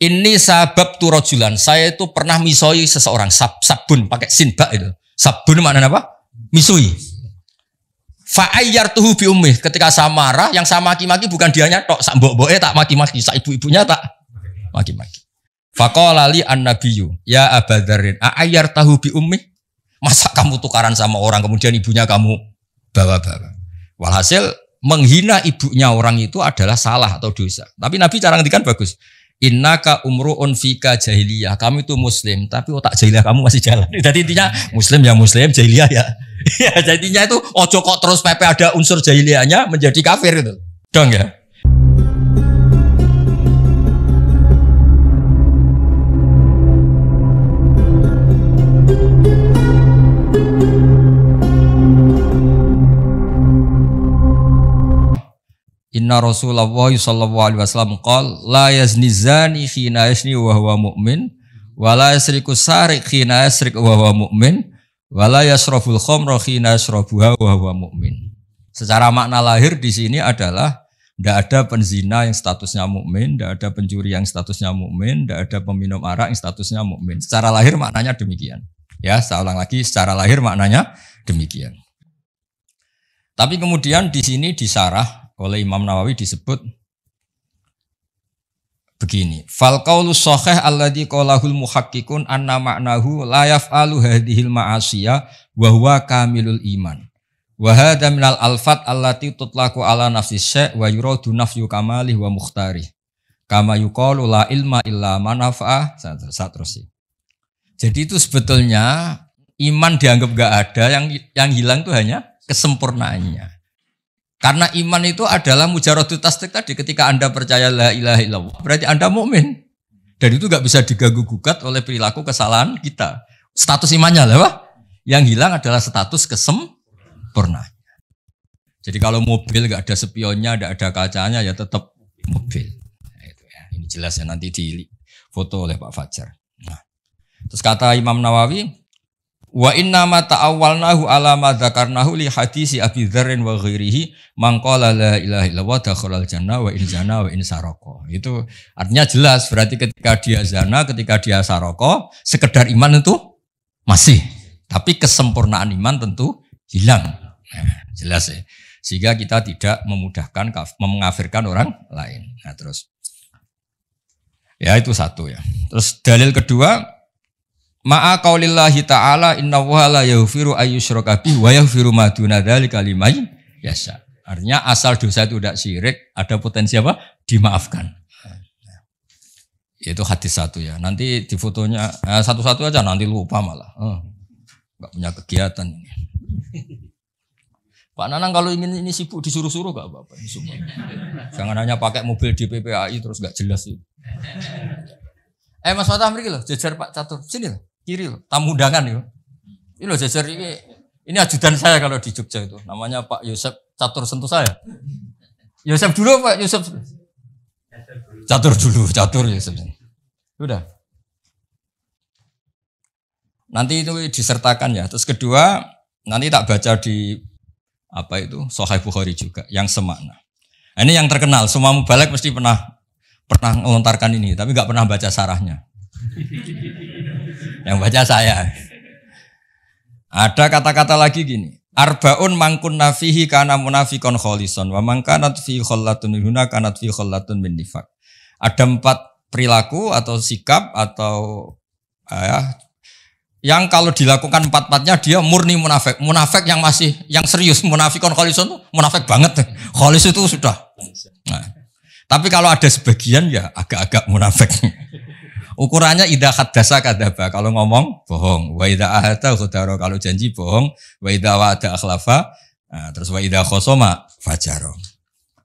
Ini sabab turojulan. Saya itu pernah misoi seseorang. Sabun pakai sinbak itu. Sabun maknanya apa? Misui. Fa'ayyartuhu bi ummih. Ketika saya marah, yang saya maki-maki bukan dianya tok, sak mbok-mboke tak maki-maki, sak ibu-ibunya tak maki-maki. Faqala li an-nabiyyu, ya Abadzarrin, a'ayyartuhu bi ummih? Masa kamu tukaran sama orang kemudian ibunya kamu bawa-bawa. Walhasil menghina ibunya orang itu adalah salah atau dosa. Tapi Nabi cara ngendikan bagus. Innaka umru'un fika jahiliyah. Kamu itu muslim, tapi otak jahiliyah kamu masih jalan. Jadi intinya muslim, jahiliyah ya. Ya, jadinya itu ojo kok terus pepe ada unsur jahiliyahnya menjadi kafir itu. Dong ya. Inna Rasulullah sallallahu alaihi wasallam qala la yazni zani khina yazni wa huwa mu'min wa la yasriku sariq khina yasriq wa huwa mu'min wa la yasrabul khamra khina yasrabuha wa huwa mu'min. Secara makna lahir di sini adalah tidak ada penzina yang statusnya mukmin, tidak ada pencuri yang statusnya mukmin, tidak ada peminum arak yang statusnya mukmin. Secara lahir maknanya demikian. Ya, saya ulang lagi, secara lahir maknanya demikian. Tapi kemudian di sini disarah oleh Imam Nawawi disebut begini. Fal qaulu shahih alladzi qalahul muhaqqiqun anna ma'nahu la yaf'alu hadhil ma'asiyah wa huwa kamilul iman. Wa hadha minal alfat allati tutlaqu ala nafsi syai' wa yuradu nafyu kamalih wa mukhtarih. Kama yuqalu la ilma illa man nafa'ah. Terus. Jadi itu sebetulnya iman dianggap enggak ada, yang hilang itu hanya kesempurnaannya. Karena iman itu adalah mujaradut tasdik tadi. Ketika Anda percaya la ilaha illallah, berarti Anda mukmin. Dan itu gak bisa diganggu-gugat oleh perilaku kesalahan kita. Status imannya lah, yang hilang adalah status kesempurnaan. Jadi kalau mobil gak ada spionnya, gak ada kacanya, ya tetap mobil. Nah, itu ya. Ini jelas ya, nanti di foto oleh Pak Fajar. Nah, terus kata Imam Nawawi, wa inna ma ta'awwalnahu ala ma dzakarnahu li hadisi Abi Dzarrin wa ghairihi man qala la ilaha illallah dakhalal jannah wa in zana wa in saraka. Itu artinya jelas, berarti ketika dia zina, ketika dia saraka, sekedar iman itu masih, tapi kesempurnaan iman tentu hilang. Nah, jelas ya. Sehingga kita tidak memudahkan mengafirkan orang lain. Nah, terus ya itu satu ya. Terus dalil kedua, ma'a qaulillahi ta'ala innallaha la yaghfiru ayyushraka bihi wa yaghfiru ma duna dzalika liman yasha. Artinya asal dosa itu tidak syirik, ada potensi apa? Dimaafkan. Itu hadis satu ya. Nanti di fotonya satu-satu aja, nanti lupa malah. Enggak punya kegiatan ini. Pak Nanang kalau ingin ini sibuk disuruh-suruh enggak apa-apa. Jangan hanya pakai mobil di PPAI terus enggak jelas itu. Mas Fatah mriki lho, jejer Pak Catur. Sini lho. Kiri loh, tamu undangan itu. Ini loh jajar ini ajudan saya kalau di Jogja itu. Namanya Pak Yosef Catur sentuh saya. Yosef dulu Pak Yosef. Catur Yosef. Sudah. Nanti itu disertakan ya. Terus kedua, nanti tak baca di apa itu Sahih Bukhari juga yang semakna. Nah, ini yang terkenal. Semua mubalek mesti pernah melontarkan ini, tapi nggak pernah baca sarahnya. Yang baca saya. Ada kata-kata lagi gini. Arbaun mangkun nafihi kana munafikon kholison wa mangkanat fi khollatun minhuna kanat fi khollatun min nifaq. Ada 4 perilaku atau sikap atau yang kalau dilakukan 4-4-nya dia murni munafik. Munafik yang masih yang serius. Munafikon kholison tuh munafik banget. Kholis itu sudah. Nah, tapi kalau ada sebagian ya agak-agak munafik. Ukurannya idza haddasa kadzaba, kalau ngomong bohong, wa idza ahada ghadara, kalau janji bohong, wa idza wa'ada akhlafa, terus wa idza khosoma fajara.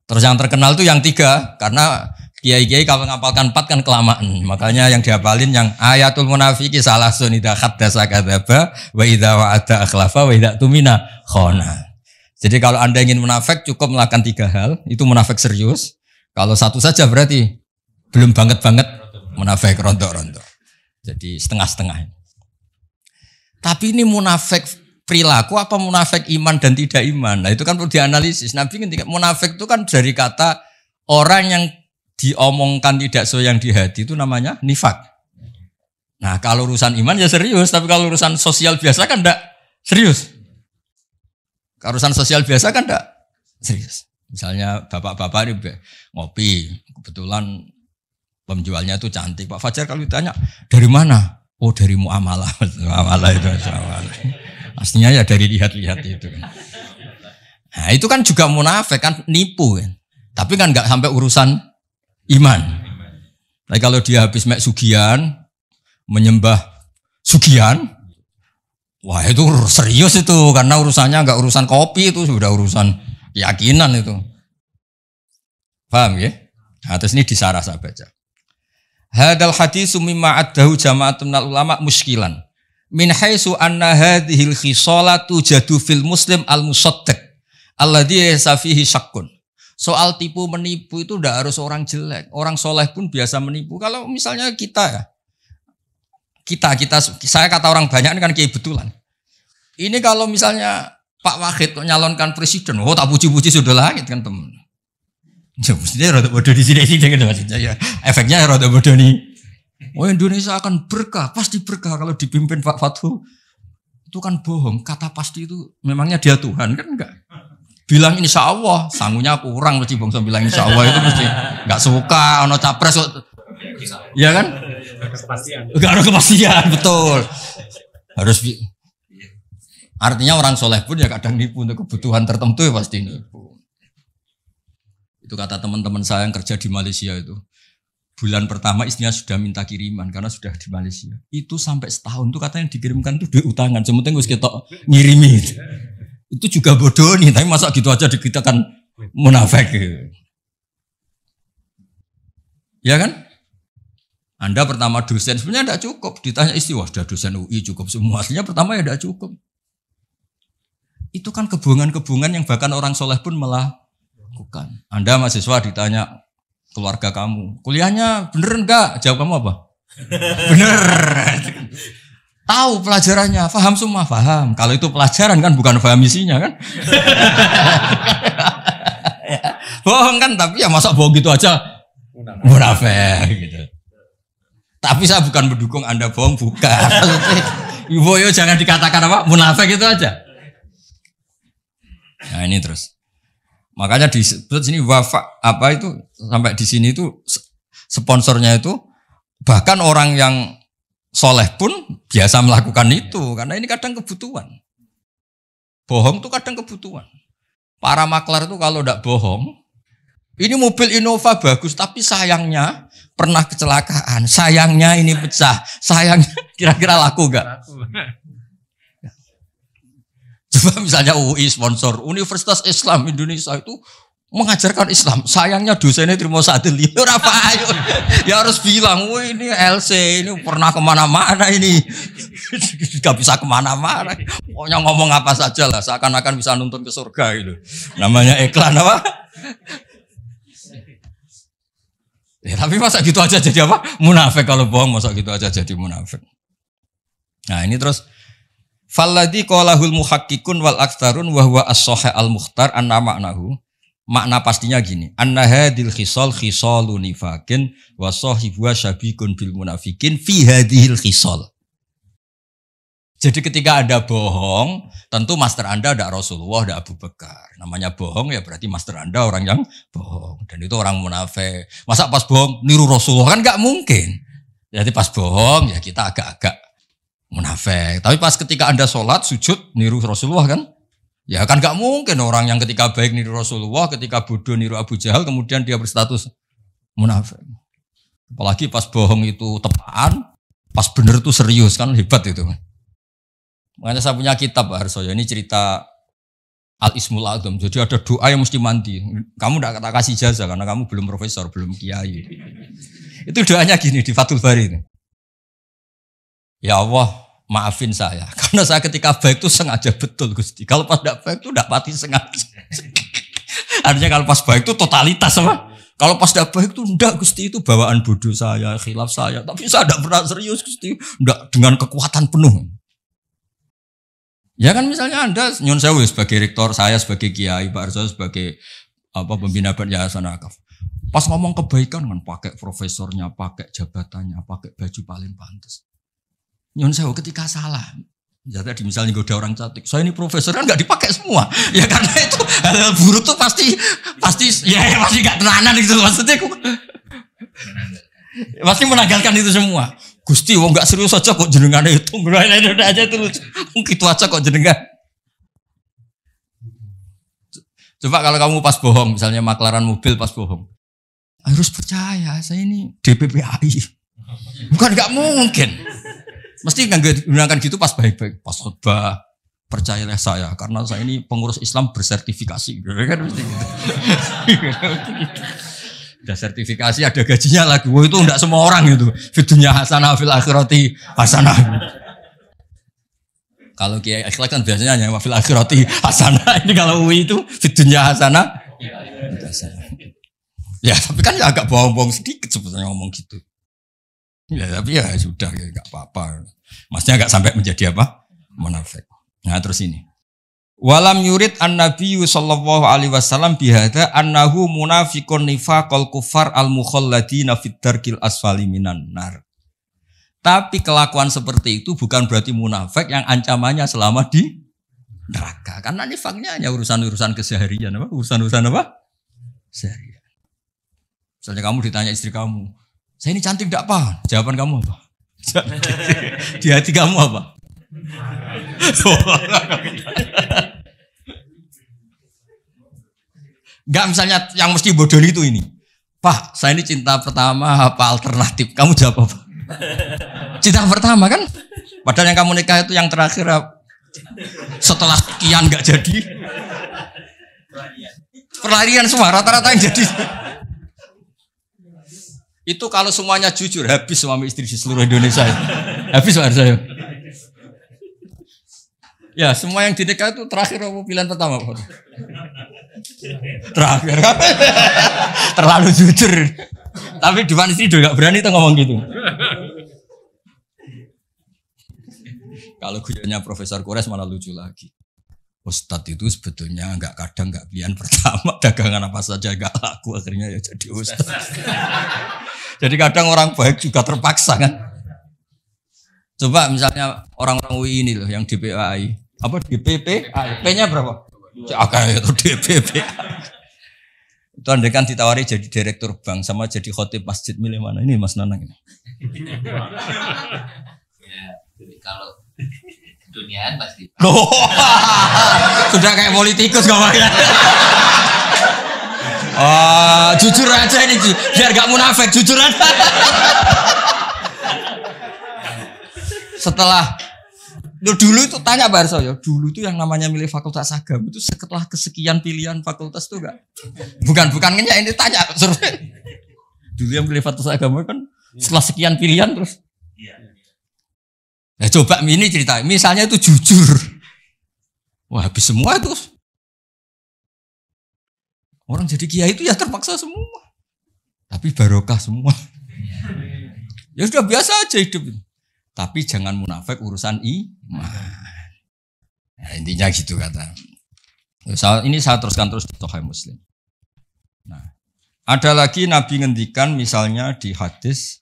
Terus yang terkenal itu yang 3, karena kiai-kiai kalau ngapalkan 4 kan kelamaan. Makanya yang dihafalin yang ayatul munafiqi salasun idza haddasa kadzaba, wa idza wa'ada akhlafa, wa idza tumina khana. Jadi kalau Anda ingin munafik cukup melakukan 3 hal, itu munafik serius. Kalau 1 saja berarti belum banget-banget munafik rontok-rontok. Jadi setengah-setengah. Tapi ini munafik perilaku apa munafik iman dan tidak iman? Nah itu kan perlu dianalisis. Nabi ketika munafik itu kan dari kata orang yang diomongkan tidak sesuai yang di hati itu namanya nifak. Nah kalau urusan iman ya serius, tapi kalau urusan sosial biasa kan enggak serius. Kalau urusan sosial biasa kan enggak serius. Misalnya bapak-bapak ini ngopi, kebetulan penjualnya itu cantik. Pak Fajar kalau ditanya, dari mana? Oh dari muamalah. Muamalah itu. Aslinya ya dari lihat-lihat itu. Nah itu kan juga munafik kan, nipu kan. Tapi kan enggak sampai urusan iman. Tapi kalau dia habis mek sugihan, menyembah sugihan, wah itu serius itu. Karena urusannya enggak urusan kopi, itu sudah urusan keyakinan itu. Paham ya? Nah, terus ini disarah saya baca. Hadal haditsu mimma addahu jama'atun minal ulama muskilan. Min haitsu anna hadhil khisalatu jadu fil muslim al-musaddiq alladhi fihi syakkun. Soal tipu menipu itu tidak harus orang jelek. Orang soleh pun biasa menipu. Kalau misalnya kita saya kata orang banyak ini kan kiai betulan. Ini kalau misalnya Pak Wahid nyalonkan presiden, oh tak puji-puji sudah langit kan teman. Ya mestinya rada bodoh di sini kan maksudnya ya. Efeknya rada bodoh nih. Oh Indonesia akan berkah, pasti berkah kalau dipimpin Pak Fathu. Itu kan bohong. Kata pasti itu memangnya dia Tuhan kan enggak. Bilang insya Allah, sangunya kurang mesti bangsa bilang insya Allah itu mesti enggak suka ono capres. Ya kan? Enggak ada kepastian, betul. Harus artinya orang soleh pun ya kadang nipu untuk kebutuhan tertentu ya pasti nipu. Itu kata teman-teman saya yang kerja di Malaysia itu. Bulan pertama istrinya sudah minta kiriman karena sudah di Malaysia. Itu sampai setahun tuh katanya dikirimkan tuh duit utangan. Sementing gue ketok ngirimi. Itu juga bodoh nih, tapi masa gitu aja kita kan munafik. Ya kan? Anda pertama dosen sebenarnya tidak cukup. Ditanya istri, wah sudah dosen UI cukup semua. Aslinya pertama ya tidak cukup. Itu kan kebohongan-kebohongan yang bahkan orang soleh pun melakukan. Anda mahasiswa ditanya keluarga kamu, kuliahnya bener enggak? Jawab kamu apa? Bener. Tahu pelajarannya, paham semua, paham. Kalau itu pelajaran kan bukan paham isinya kan? Bohong kan, tapi ya masa bohong gitu aja munafik gitu. Tapi saya bukan mendukung Anda bohong, bukan. Ibu yo jangan dikatakan apa munafik itu aja. Nah ini terus. Makanya disebut sini wafa apa itu sampai di sini itu sponsornya itu bahkan orang yang soleh pun biasa melakukan itu karena ini kadang kebutuhan. Bohong itu kadang kebutuhan. Para maklar itu kalau tidak bohong, ini mobil Innova bagus tapi sayangnya pernah kecelakaan, sayangnya ini pecah, sayangnya kira-kira laku enggak? Coba misalnya UI sponsor Universitas Islam Indonesia itu mengajarkan Islam. Sayangnya dosennya terima satu lima apa ayo. Ya harus bilang, ini LC ini pernah kemana-mana ini. Gak bisa kemana-mana. Pokoknya ngomong apa saja lah. Seakan-akan bisa nuntun ke surga itu. Namanya iklan apa? Ya, tapi masa gitu aja jadi apa? Munafik kalau bohong masa gitu aja jadi munafik. Nah ini terus. Falladhi qalahul muhakkikun wal aktsarun wa huwa as-sahih al-mukhtar anna ma'nahu. Makna pastinya gini, anna hadil khisal khisalun nifakin wa sahibuha syabikun bil munafikin fi hadhil khisal. Jadi ketika Anda bohong, tentu master Anda ada Rasulullah, ada Abu Bakar. Namanya bohong ya berarti master Anda orang yang bohong dan itu orang munafik. Masa pas bohong niru Rasulullah kan enggak mungkin. Jadi pas bohong ya kita agak-agak munafik. Tapi pas ketika Anda sholat, sujud, niru Rasulullah kan? Ya kan gak mungkin orang yang ketika baik niru Rasulullah, ketika bodoh niru Abu Jahal, kemudian dia berstatus munafik. Apalagi pas bohong itu tepaan, pas bener itu serius kan hebat itu. Makanya saya punya kitab Pak Harsoyo, ini cerita Al-Ismul Adzam. Jadi ada doa yang mesti mandi. Kamu gak kasih jasa karena kamu belum profesor, belum kiai. Itu doanya gini di Fathul Bari itu. Ya Allah, maafin saya. Karena saya ketika baik itu sengaja betul Gusti. Kalau pas tidak baik itu tidak pati sengaja. Artinya kalau pas baik itu totalitas apa? Kalau pas tidak baik itu enggak Gusti, itu bawaan bodoh saya, khilaf saya. Tapi saya tidak pernah serius Gusti. Enggak dengan kekuatan penuh. Ya kan misalnya Anda nyun sewu sebagai rektor, saya sebagai kiai, Pak Arso sebagai pembina Yayasan Akaf. Pas ngomong kebaikan kan pakai profesornya, pakai jabatannya, pakai baju paling pantas. Nyon sewu ketika salah. Jadi misalnya gue ada orang cantik, saya ini profesor kan nggak dipakai semua. Ya karena itu hal buruk tuh pasti ya pasti nggak tenanan gitu maksudnya. Pasti menanggalkan itu semua. Gusti, wong nggak serius aja kok jenengan itu, udah aja itu gitu aja kok jenengan. Coba kalau kamu pas bohong, misalnya maklaran mobil pas bohong. Harus percaya, saya ini DPPAI. Bukan nggak mungkin. Mesti nggak gunakan gitu pas baik-baik, pas khutbah. Percayalah saya, karena saya ini pengurus Islam bersertifikasi. Kan mesti gitu. Ada sertifikasi, ada gajinya lagi. Wah itu enggak semua orang itu. Fidunya hasanah fil akhirati hasanah. Kalau kiai akhlak kan biasanya hanya fil akhirati hasanah. Ini kalau UI itu fidunya hasanah. Ya tapi kan ya agak bohong-bohong sedikit sebetulnya ngomong gitu. Ya tapi ya sudah ya enggak apa-apa. Maksudnya enggak sampai menjadi apa? Munafik. Nah terus ini. Walam yurid an-nabiyyu sallallahu alaihi wasallam bihadza annahu munafiqun nifaqal kufar al-mukhalladina fid darkil asfali minan nar. Tapi kelakuan seperti itu bukan berarti munafik yang ancamannya selama di neraka. Karena nifaknya hanya urusan-urusan keseharian apa? Urusan-urusan apa? Seharian. Misalnya kamu ditanya istri kamu, "Saya ini cantik enggak, Pak?" Jawaban kamu apa? Di hati kamu apa? Enggak misalnya yang mesti bodoh itu ini. Pak, saya ini cinta pertama apa alternatif? Kamu jawab apa? Cinta pertama kan? Padahal yang kamu nikah itu yang terakhir setelah sekian enggak jadi. Perlarian semua rata-rata yang jadi. Itu kalau semuanya jujur habis suami istri di seluruh Indonesia. Habis Pak saya. Ya, semua yang dinikah itu terakhir apa pilihan pertama, Pak? Terakhir. Terlalu jujur. Tapi depan istri juga gak berani tuh ngomong gitu. Kalau guyonnya Profesor Kores malah lucu lagi. Ustadz itu sebetulnya kadang nggak pilihan pertama, dagangan apa saja nggak laku, akhirnya ya jadi ustadz. Jadi kadang orang baik juga terpaksa kan. Coba misalnya orang-orang UI ini loh yang DPPAI, apa DPPAI, P-nya berapa? Oke itu DPPAI. Itu andai kan ditawari jadi direktur bank sama jadi khotib masjid, milih mana? Ini Mas Nanang ini. Ya, jadi kalau duniaan pasti. Oh, sudah kayak politikus ngomongnya. Oh, jujur aja ini, biar gak munafik, jujur aja. Setelah dulu itu tanya Pak Arso ya, dulu itu yang namanya milih fakultas agama itu setelah kesekian pilihan fakultas itu enggak. Bukan ngenyak ini tanya survei. Dulu yang milih fakultas agama kan setelah sekian pilihan terus. Nah, coba ini cerita, misalnya itu jujur. Wah, habis semua itu. Orang jadi kiai itu ya terpaksa semua. Tapi barokah semua. Ya sudah biasa aja hidup. Tapi jangan munafik urusan iman. Nah, intinya gitu kata. Ini saya teruskan terus di Sahih Muslim. Nah, ada lagi Nabi ngendikan misalnya di hadis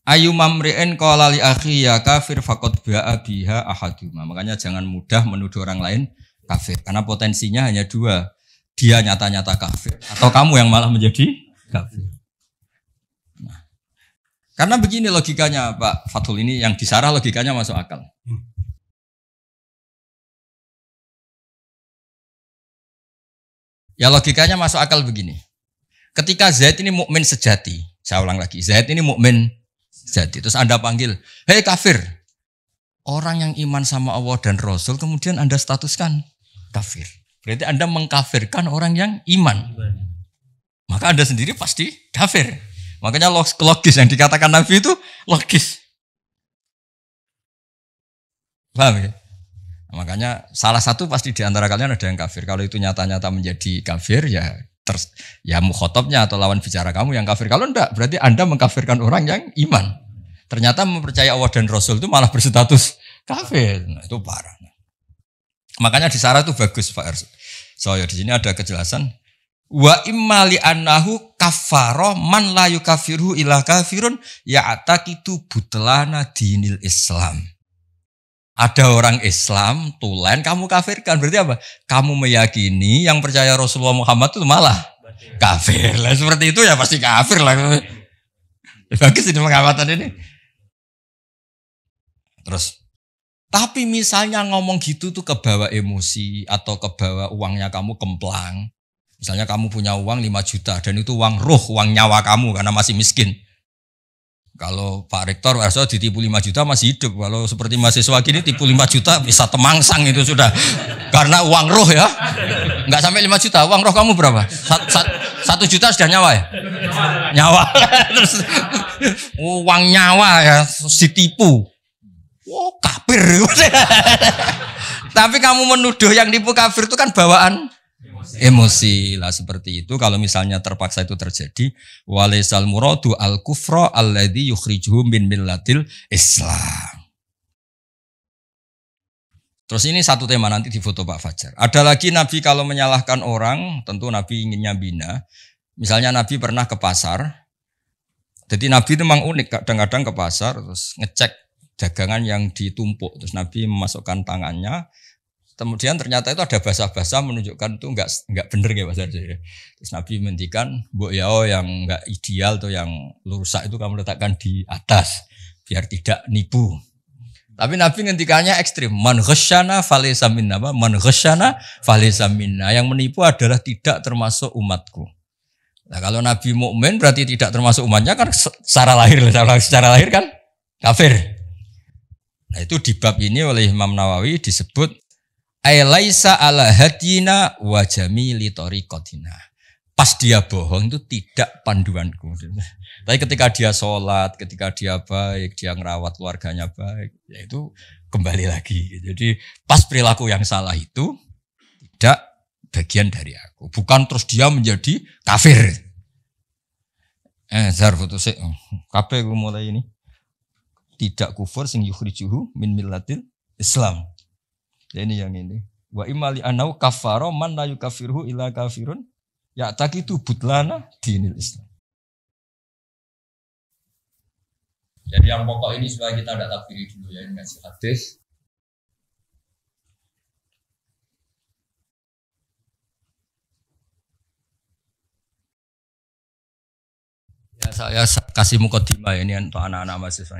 Ayu mamri'in qala li akhi ya kafir faqad ba'a biha ahaduma. Makanya jangan mudah menuduh orang lain kafir karena potensinya hanya dua. Dia nyata-nyata kafir atau kamu yang malah menjadi kafir. Nah, karena begini logikanya Pak Fathul ini yang disarah logikanya masuk akal. Ya logikanya masuk akal begini. Ketika Zaid ini mukmin sejati, saya ulang lagi, Zaid ini mukmin sejati. Terus Anda panggil, hei kafir. Orang yang iman sama Allah dan Rasul kemudian Anda statuskan kafir. Berarti Anda mengkafirkan orang yang iman. Maka Anda sendiri pasti kafir. Makanya logis yang dikatakan Nabi itu logis. Paham ya? Makanya salah satu pasti di antara kalian ada yang kafir. Kalau itu nyata-nyata menjadi kafir ya mukhotabnya atau lawan bicara kamu yang kafir. Kalau enggak berarti Anda mengkafirkan orang yang iman. Ternyata mempercayai Allah dan Rasul itu malah berstatus kafir. Nah, itu parah. Makanya di Sarah itu bagus Pak Erso. So ya di sini ada kejelasan. Wa imma li annahu kaffara man la yukafiru ila kafirun ya'taqidu butlana dinil Islam. Ada orang Islam tulen kamu kafirkan, berarti apa? Kamu meyakini yang percaya Rasulullah Muhammad itu malah kafir. Lah seperti itu ya pasti kafir lah. Bagus ini pengamatan ini. Terus tapi misalnya ngomong gitu tuh kebawa emosi atau kebawa uangnya kamu kemplang. Misalnya kamu punya uang 5 juta dan itu uang ruh, uang nyawa kamu karena masih miskin. Kalau Pak Rektor harusnya ditipu 5 juta masih hidup. Kalau seperti mahasiswa gini tipu 5 juta bisa temangsang itu sudah. Karena uang roh ya. Enggak sampai 5 juta. Uang roh kamu berapa? 1 juta sudah nyawa ya? Nyawa. Terus uang nyawa ya ditipu. Oh kafir. Tapi kamu menuduh yang tipu kafir itu kan bawaan emosi lah seperti itu. Kalau misalnya terpaksa itu terjadi, walaisal muradu al kufra alladzi yukhrijuhum min millatil Islam. Terus ini satu tema nanti di foto Pak Fajar. Ada lagi Nabi kalau menyalahkan orang, tentu Nabi inginnya bina. Misalnya Nabi pernah ke pasar. Jadi Nabi itu memang unik, kadang-kadang ke pasar terus ngecek dagangan yang ditumpuk. Terus Nabi memasukkan tangannya. Kemudian ternyata itu ada basah-basah menunjukkan itu enggak benar ya Mas Arjo. Terus Nabi menghentikan, mbok yao yang enggak ideal atau yang rusak itu kamu letakkan di atas biar tidak nipu. Tapi Nabi ngendikannya ekstrim. Man ghasyana falaysa minna. Man ghasyana falaysa minna. Yang menipu adalah tidak termasuk umatku. Nah, kalau Nabi mukmin berarti tidak termasuk umatnya kan secara lahir kan kafir. Nah, itu di bab ini oleh Imam Nawawi disebut Ailaisa ala hadina wa jamili tariqatina. Pas dia bohong itu tidak panduanku. Tapi ketika dia sholat, ketika dia baik, dia ngerawat keluarganya baik, ya itu kembali lagi. Jadi pas perilaku yang salah itu tidak bagian dari aku. Bukan terus dia menjadi kafir. Zarfutu sik. Kabeh mulai ini tidak kufur sing yukhrijuhu min millatil Islam. Ini yang ini. Wa imali anau kafaro man la yukafiruhu ila kafirun ya'taqidu butlana dinil Islam. Jadi yang pokok ini supaya kita tidak takfiri dulu ya, ini ngasih hadis. Ya saya kasih mukadimah ini untuk anak-anak mahasiswa.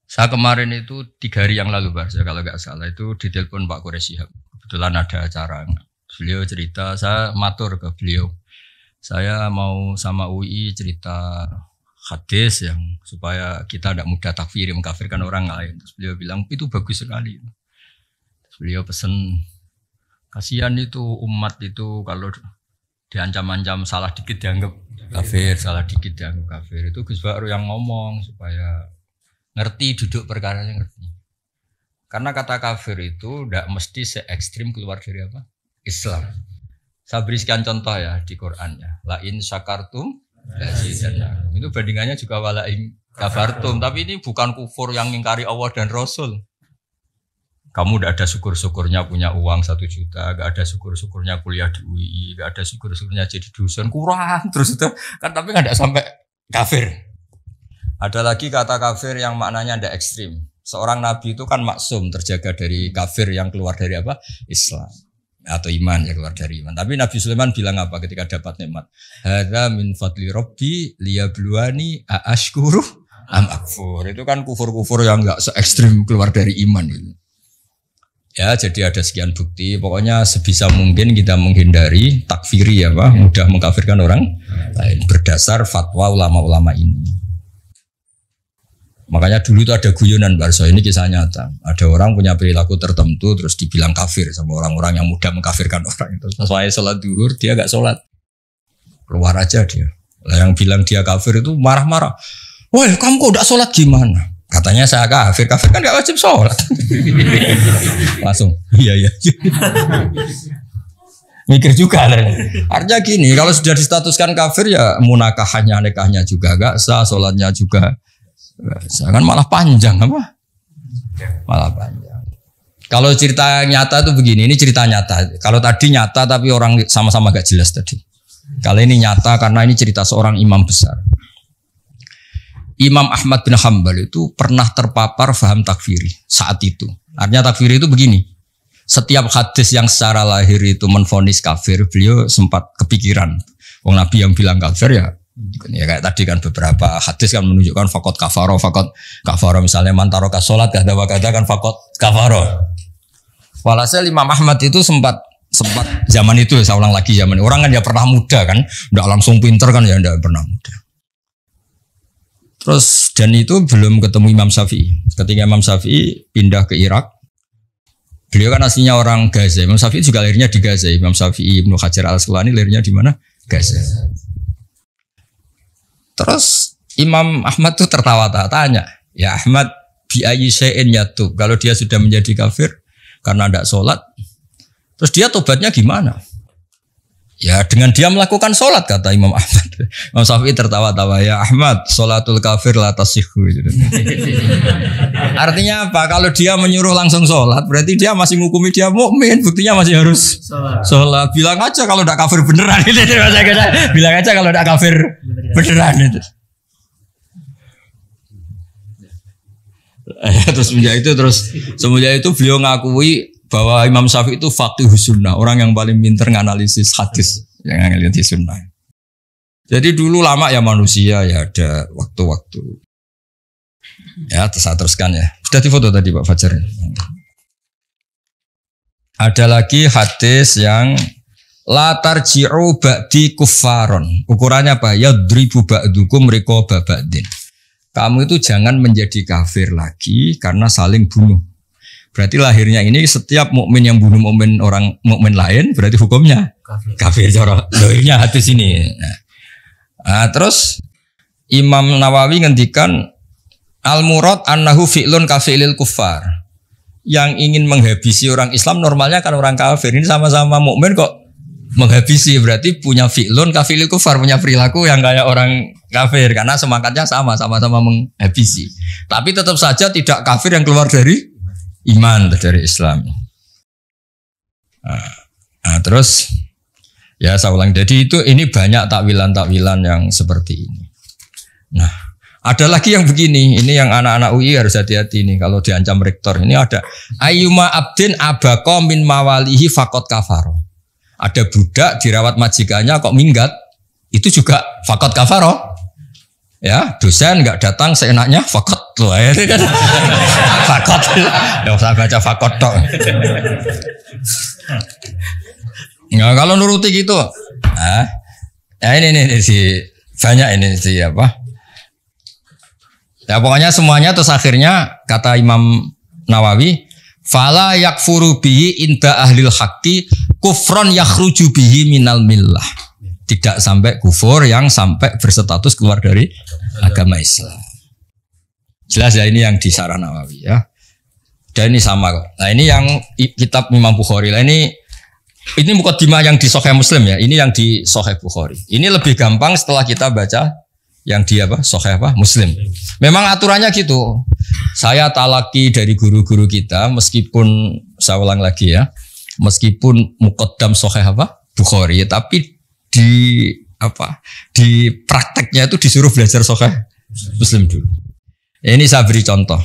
Saya kemarin itu 3 hari yang lalu Pak, kalau nggak salah itu ditelepon Pak Quraisy Shihab. Kebetulan ada acara. Beliau cerita, saya matur ke beliau. Saya mau sama UI cerita hadis yang supaya kita tidak mudah takfiri mengkafirkan orang lain. Terus beliau bilang itu bagus sekali. Terus beliau pesan, kasihan itu umat itu kalau diancam-ancam salah dikit dianggap kafir, salah dikit dianggap kafir. Itu Gus Baru yang ngomong supaya ngerti duduk perkaranya ngerti. Karena kata kafir itu tidak mesti se-ekstrim keluar dari apa? Islam. Saya berikan contoh ya di Qur'annya. La in syakartum lazidannakum. Itu bandingannya juga wala in kafartum. Tapi ini bukan kufur yang mengingkari Allah dan Rasul. Kamu tidak ada syukur-syukurnya punya uang 1 juta, gak ada syukur-syukurnya kuliah di UI, gak ada syukur-syukurnya jadi dosen, kurang terus itu kan, tapi nggak sampai kafir. Ada lagi kata kafir yang maknanya tidak ekstrim. Seorang nabi itu kan maksum, terjaga dari kafir yang keluar dari apa? Islam atau iman ya, keluar dari iman. Tapi Nabi Sulaiman bilang apa ketika dapat nikmat? Hadza min fadli rabbi liyabluwani aashkuru am akfur. Itu kan kufur-kufur yang enggak se-ekstrim keluar dari iman itu. Ya, jadi ada sekian bukti. Pokoknya sebisa mungkin kita menghindari takfiri ya, Pak, mudah mengkafirkan orang lain berdasar fatwa ulama-ulama ini. Makanya dulu itu ada guyonan Barso, ini kisah nyata. Ada orang punya perilaku tertentu terus dibilang kafir sama orang-orang yang mudah mengkafirkan orang itu. Sesuai sholat duhur dia gak sholat, keluar aja dia. Lah yang bilang dia kafir itu marah-marah. Wah kamu kok gak sholat gimana? Katanya saya kafir, kafir kan gak wajib sholat. Langsung iya. Mikir juga artinya gini, kalau sudah distatuskan kafir ya munakahnya nikahnya juga gak sah, sholatnya juga kan malah panjang apa? Malah panjang. Kalau cerita nyata tuh begini, ini cerita nyata. Kalau tadi nyata tapi orang sama-sama gak jelas tadi. Kalau ini nyata karena ini cerita seorang imam besar. Imam Ahmad bin Hanbal itu pernah terpapar faham takfiri saat itu. Artinya takfiri itu begini. Setiap hadis yang secara lahir itu menvonis kafir, beliau sempat kepikiran. Wong Nabi yang bilang kafir ya kayak tadi kan beberapa hadis kan menunjukkan fakot kafaro misalnya mantaroka sholat kata kan fakot kafaro. Walhasil Imam Ahmad itu sempat zaman itu saya ulang lagi zaman orang kan ya pernah muda kan, enggak langsung pinter kan ya enggak pernah muda. Terus dan itu belum ketemu Imam Syafi'i. Ketika Imam Syafi'i pindah ke Irak, beliau kan aslinya orang Gaza. Imam Syafi'i juga lahirnya di Gaza. Imam Syafi'i Ibnu Hajar Al-Asqalani lahirnya di mana? Gaza. Terus Imam Ahmad tuh tertawa-tawa tanya, ya Ahmad bi ayyi syai'in yatub. Kalau dia sudah menjadi kafir karena tidak sholat, terus dia tobatnya gimana? Ya dengan dia melakukan sholat kata Imam Ahmad. Imam Syafi'i tertawa-tawa, ya Ahmad sholatul kafir la tasihhu. Artinya apa? Kalau dia menyuruh langsung sholat, berarti dia masih menghukumi dia mukmin. Buktinya masih harus sholat. Bilang aja kalau tidak kafir beneran. Bilang aja kalau tidak kafir beneran itu. Terus semenjak itu beliau ngakui bahwa Imam Syafi'i itu faqihus sunnah, orang yang paling pintar nganalisis hadis, yang nganalisis sunnah. Jadi dulu lama ya manusia ya ada waktu-waktu. Ya teruskan ya. Sudah difoto tadi Pak Fajar. Ada lagi hadis yang la tarji'u ba'di kuffaron. Ukurannya apa? Yadribu ba'dukum riqaba ba'din. Kamu itu jangan menjadi kafir lagi karena saling bunuh. Berarti lahirnya ini setiap mukmin yang bunuh orang mukmin lain berarti hukumnya kafir. Lahirnya hadis ini. Nah, terus Imam Nawawi ngendikan al-murad annahu fi'lun kafilil kuffar. Yang ingin menghabisi orang Islam normalnya kan orang kafir. Ini sama-sama mukmin kok menghabisi, berarti punya fi'lun kafilil kuffar, punya perilaku yang kayak orang kafir karena semangatnya sama-sama menghabisi. Tapi tetap saja tidak kafir yang keluar dari iman dari Islam. Nah, terus ya saya ulang. Jadi ini banyak takwilan yang seperti ini. Nah, ada lagi yang begini. Ini yang anak-anak UI harus hati-hati nih kalau diancam rektor. Ini ada ayyuma abdin abaqa min mawalihi faqad kafaro. Ada budak dirawat majikannya kok minggat, itu juga faqad kafaro. Ya, dosen nggak datang seenaknya fakot loh, ini kan fakot, nggak usah baca fakot dok. Nggak kalau nuruti gitu, ini sih banyak ini sih apa? Ya pokoknya semuanya terus akhirnya kata Imam Nawawi, fala yakfuru bihi inda ahlil haqqi kufron yakhruju bihi minal millah. Tidak sampai kufur yang sampai berstatus keluar dari agama Islam. Jelas ya ini yang di Syarah Nawawi ya. Dan ini sama kok. Nah ini yang kitab Imam Bukhari. Nah ini mukaddimah yang di Sahih Muslim ya. Ini yang di Sahih Bukhari. Ini lebih gampang setelah kita baca yang di Sahih Muslim. Memang aturannya gitu. Saya talaki dari guru-guru kita meskipun saya ulang lagi ya. Meskipun muqaddam Sahih Bukhari tapi di prakteknya itu disuruh belajar Sahih Muslim dulu. Ini saya beri contoh.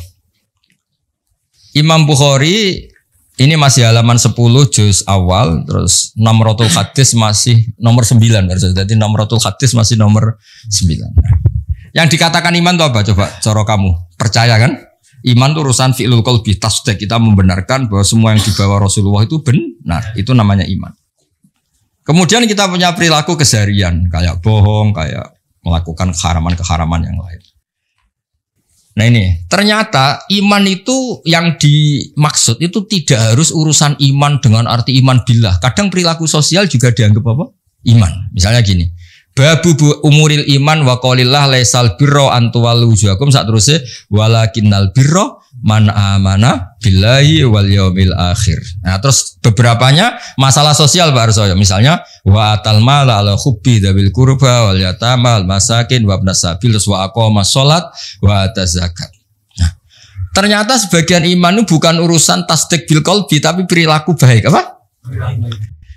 Imam Bukhari ini masih halaman 10 juz awal, terus nomratul hadis masih nomor 9. Jadi nomratul hadis masih nomor 9. Yang dikatakan iman itu apa? Coba cara kamu. Percaya kan? Iman itu urusan fi'lul qalbi, tasdik. Kita membenarkan bahwa semua yang dibawa Rasulullah itu benar. Itu namanya iman. Kemudian kita punya perilaku keseharian, kayak bohong, kayak melakukan keharaman-keharaman yang lain. Nah ini, ternyata iman itu yang dimaksud itu tidak harus urusan iman dengan arti iman billah. Kadang perilaku sosial juga dianggap apa? Iman. Misalnya gini, babu umuril iman wa qaulillah laisal birra antuwallu wujuhakum sak terusé walakinnal birra man amana billahi wal yaumil akhir. Nah, terus beberapanya masalah sosial Pak Arsoyo. Misalnya wa atal mala ala hubbi dzawil qurba wal yatama al masakin wa ibnas sabil wa aqama shalat wa ata zakat. Nah, Ternyata sebagian iman itu bukan urusan tasdik bil qalbi tapi perilaku baik apa?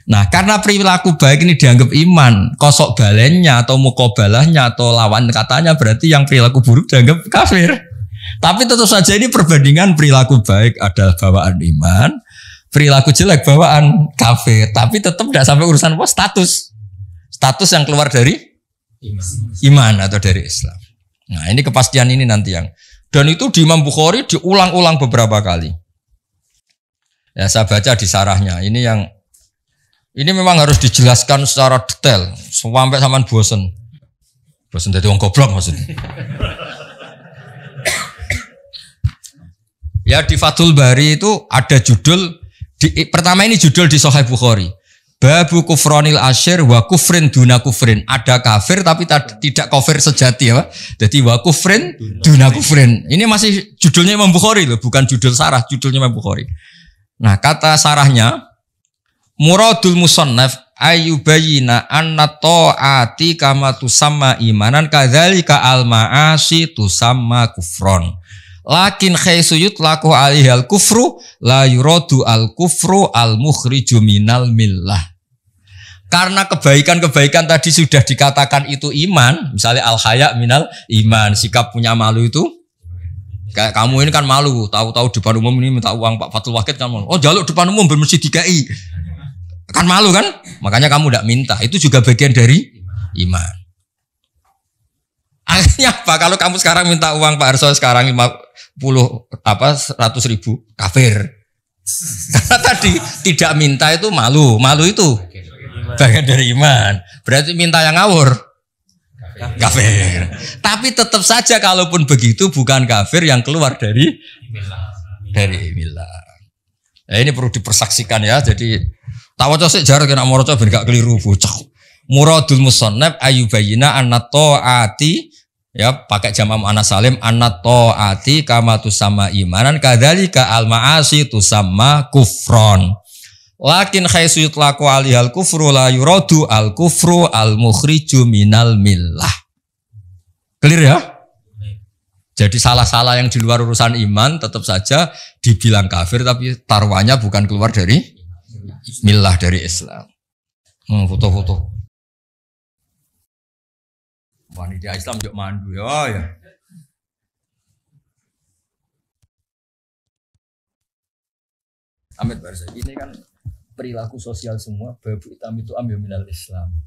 Nah, karena perilaku baik ini dianggap iman, kosok balennya atau mukobalahnya atau lawan katanya berarti yang perilaku buruk dianggap kafir. Tapi tentu saja ini perbandingan perilaku baik adalah bawaan iman, perilaku jelek bawaan kafir. Tapi tetap tidak sampai urusan apa? Status yang keluar dari iman atau dari Islam. Nah, ini kepastian ini nanti yang. Dan itu di Imam Bukhari diulang-ulang beberapa kali. Ya, saya baca di sarahnya. Ini memang harus dijelaskan secara detail sampai saman bosen. Bosen dari wong goblok maksudnya. Ya di Fathul Bari itu ada judul pertama ini judul di Sahih Bukhari. Babu kufronil asyir wa kufrin duna kufrin. Ada kafir tapi tidak kafir sejati ya. Jadi wa kufrin duna kufrin. Ini masih judulnya Imam Bukhari loh, bukan judul sarah, judulnya Imam Bukhari. Nah, kata sarahnya muradul musannaf ayyubayina anna ta'ati kama tusamma imanan kadzalika al ma'asi tusamma kufron. Lakin khaisu yutlaku alihal kufru la yuradu al kufru al mukhriju minal millah. Karena kebaikan-kebaikan tadi sudah dikatakan itu iman, misalnya al-haya minal iman, sikap punya malu itu, kayak kamu ini kan malu, tahu-tahu depan umum ini minta uang Pak Fatul Wahid kan malu, oh jaluk depan umum bermesti DKI, kan malu kan, makanya kamu tidak minta, itu juga bagian dari iman. Akhirnya apa? Kalau kamu sekarang minta uang Pak Harso sekarang 100.000 kafir, karena tadi tidak minta itu malu itu. Bagian dari iman. Berarti minta yang ngawur kafir. Tapi tetap saja kalaupun begitu bukan kafir yang keluar dari millah. Ya, ini perlu dipersaksikan ya. Jadi tawaca sik jar kena maca ben gak keliru bocah. Muradul musannaf ayyubayina anna ta'ati ya pakai jama' muannats salim anna ta'ati kama tusamma imanan kadzalika al ma'asi tusamma kufron. Lakin khaisu yutlaku alihal kufru la yuradu al kufru al mukhriju minal millah. Clear ya? Jadi salah-salah yang di luar urusan iman tetap saja dibilang kafir tapi taruhannya bukan keluar dari millah dari Islam. Foto-foto. Wanita Islam yuk mandu ya. Amit Barsa ini kan perilaku sosial semua babu hitam itu ambil minal Islam.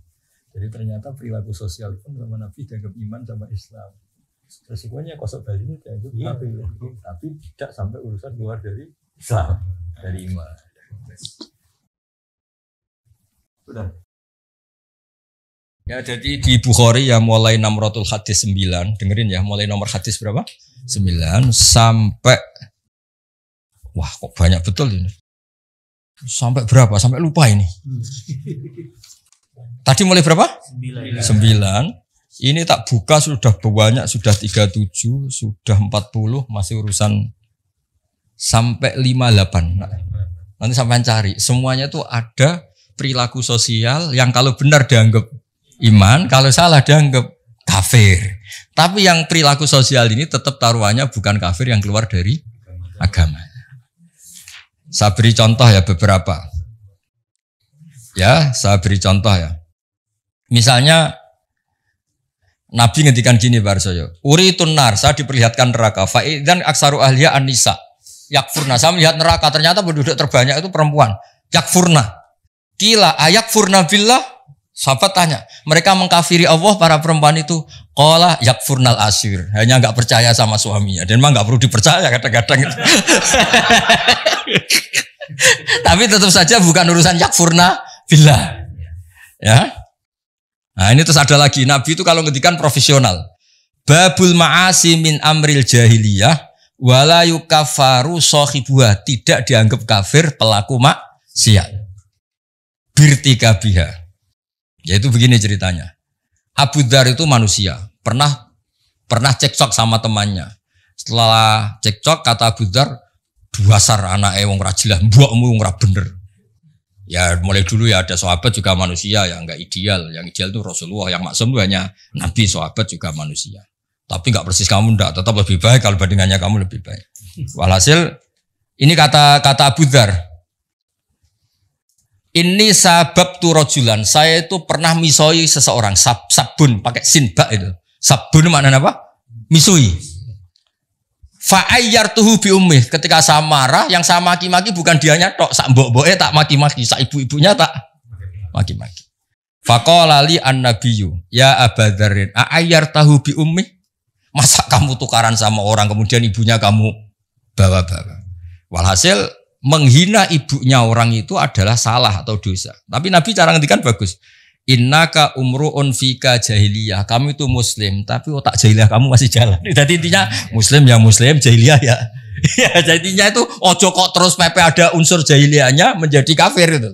Jadi ternyata perilaku sosial pun sama Nabi dianggap iman sama Islam. Resikonya kosok bali ini dianggap kafir, tapi tidak sampai urusan keluar dari Islam, dari iman. Sudah. Ya jadi di Bukhari ya mulai nomratul hadis 9, dengerin ya mulai nomor hadis berapa? 9 sampai wah kok banyak betul ini. Sampai berapa? Sampai lupa ini. Tadi mulai berapa? 9. Ini tak buka sudah banyak, sudah 37, sudah 40, masih urusan sampai 58. Nanti sampai cari. Semuanya tuh ada perilaku sosial yang kalau benar dianggap iman, kalau salah dianggap kafir. Tapi yang perilaku sosial ini tetap taruhannya bukan kafir yang keluar dari agama. Saya beri contoh ya beberapa. Ya, saya beri contoh ya. Misalnya Nabi ngendikan gini Barsoyo, uritun nar, saya diperlihatkan neraka. Fa'idzan aksaru ahliya an-nisa. Yakfurna, saya melihat neraka, ternyata penduduk terbanyak itu perempuan. Yakfurna. Kila ayakfurna billah. Sahabat tanya, mereka mengkafiri Allah para perempuan itu. Qala yakfurnal asyir, hanya enggak percaya sama suaminya. Dan memang enggak perlu dipercaya kadang-kadang itu. Tapi tetap saja bukan urusan yakfurna billah. Ya. Nah, ini terus ada lagi, Nabi itu kalau ngendikan profesional. Babul ma'asi min amril jahiliyah wala yukaffaru sahibuha, tidak dianggap kafir pelaku maksiat. Birtika biha. Yaitu begini ceritanya. Abu Dzar itu manusia, pernah cekcok sama temannya. Setelah cekcok kata Abu Dzar, "Duasar anake wong ra jelas, mbokmu wong ra bener." Ya mulai dulu ya ada sahabat juga manusia yang enggak ideal. Yang ideal itu Rasulullah, yang maksum itu hanya Nabi, sahabat juga manusia. Tapi nggak persis kamu ndak, tetap lebih baik kalau bandingannya kamu lebih baik. Walhasil ini kata Abu Dzar. Ini sabab tu rojulan. Saya itu pernah misoi seseorang. Sabun pakai sin ba itu. Sabun maknanya apa? Misui. Fa'ayyartuhu bi ummih. Ketika saya marah, yang saya maki-maki bukan dianya tok, sak mbok-mboke tak maki-maki, sak ibu-ibunya tak maki-maki. Faqala li an-nabiyyu ya Abadzarrin a'ayyartahu bi ummih. Masa kamu tukaran sama orang kemudian ibunya kamu bawa-bawa. Walhasil menghina ibunya orang itu adalah salah atau dosa. Tapi Nabi cara ngendikan bagus. Innaka umruun fika jahiliyah. Kamu itu muslim, tapi otak jahiliyah kamu masih jalan. Jadi intinya muslim ya muslim, jahiliyah ya. Ya jadinya itu ojo kok terus pepe ada unsur jahiliyahnya menjadi kafir itu.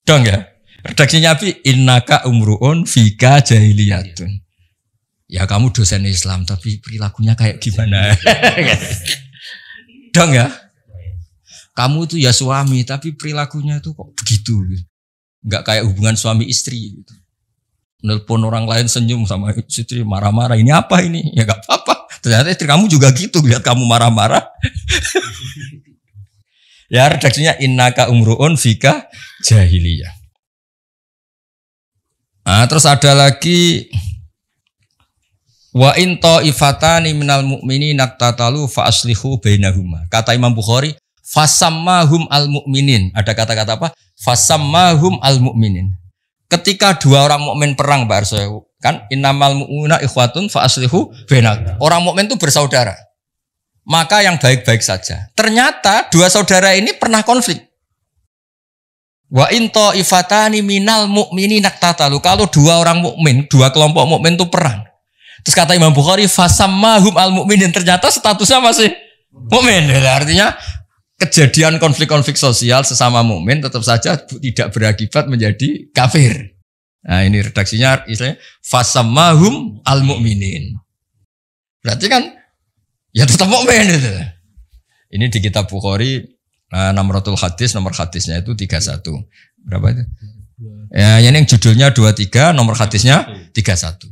Dong ya. Redaksinya Nabi innaka umruun fika jahiliyatun. Ya kamu dosen Islam tapi perilakunya kayak gimana? Dong ya. Kamu itu ya suami tapi perilakunya itu kok begitu. Enggak kayak hubungan suami istri gitu. Nelpon orang lain senyum sama istri marah-marah. Ini apa ini? Ya enggak apa-apa. Ternyata istri kamu juga gitu lihat kamu marah-marah. Ya redaksinya innaka umruun fika jahiliyah. Nah, terus ada lagi wa in ta'ifatani minal mu'minina tatalu fa aslihu bainahuma. Kata Imam Bukhari, fasammahum al-mu'minin. Ada kata-kata apa? Fasammahum al-mu'minin. Ketika dua orang mukmin perang, Mbak Arso, kan innamal mu'minuna ikhwatun fa aslihu bainahum. Orang mukmin itu bersaudara. Maka yang baik-baik saja. Ternyata dua saudara ini pernah konflik. Wa in ta'ifatani minal mu'minina tatalu. Kalau dua orang mukmin, dua kelompok mukmin itu perang. Terus kata Imam Bukhari, fasammahum al-mu'minin, ternyata statusnya masih mukmin. Artinya kejadian konflik-konflik sosial sesama mukmin tetap saja tidak berakibat menjadi kafir. Nah ini redaksinya istilahnya fasammahum al-mu'minin. Berarti kan ya tetap mukmin itu. Ini di kitab Bukhari Namratul Hadis, nomor hadisnya itu 31. Berapa itu? Ya ini yang judulnya 23, nomor hadisnya 31.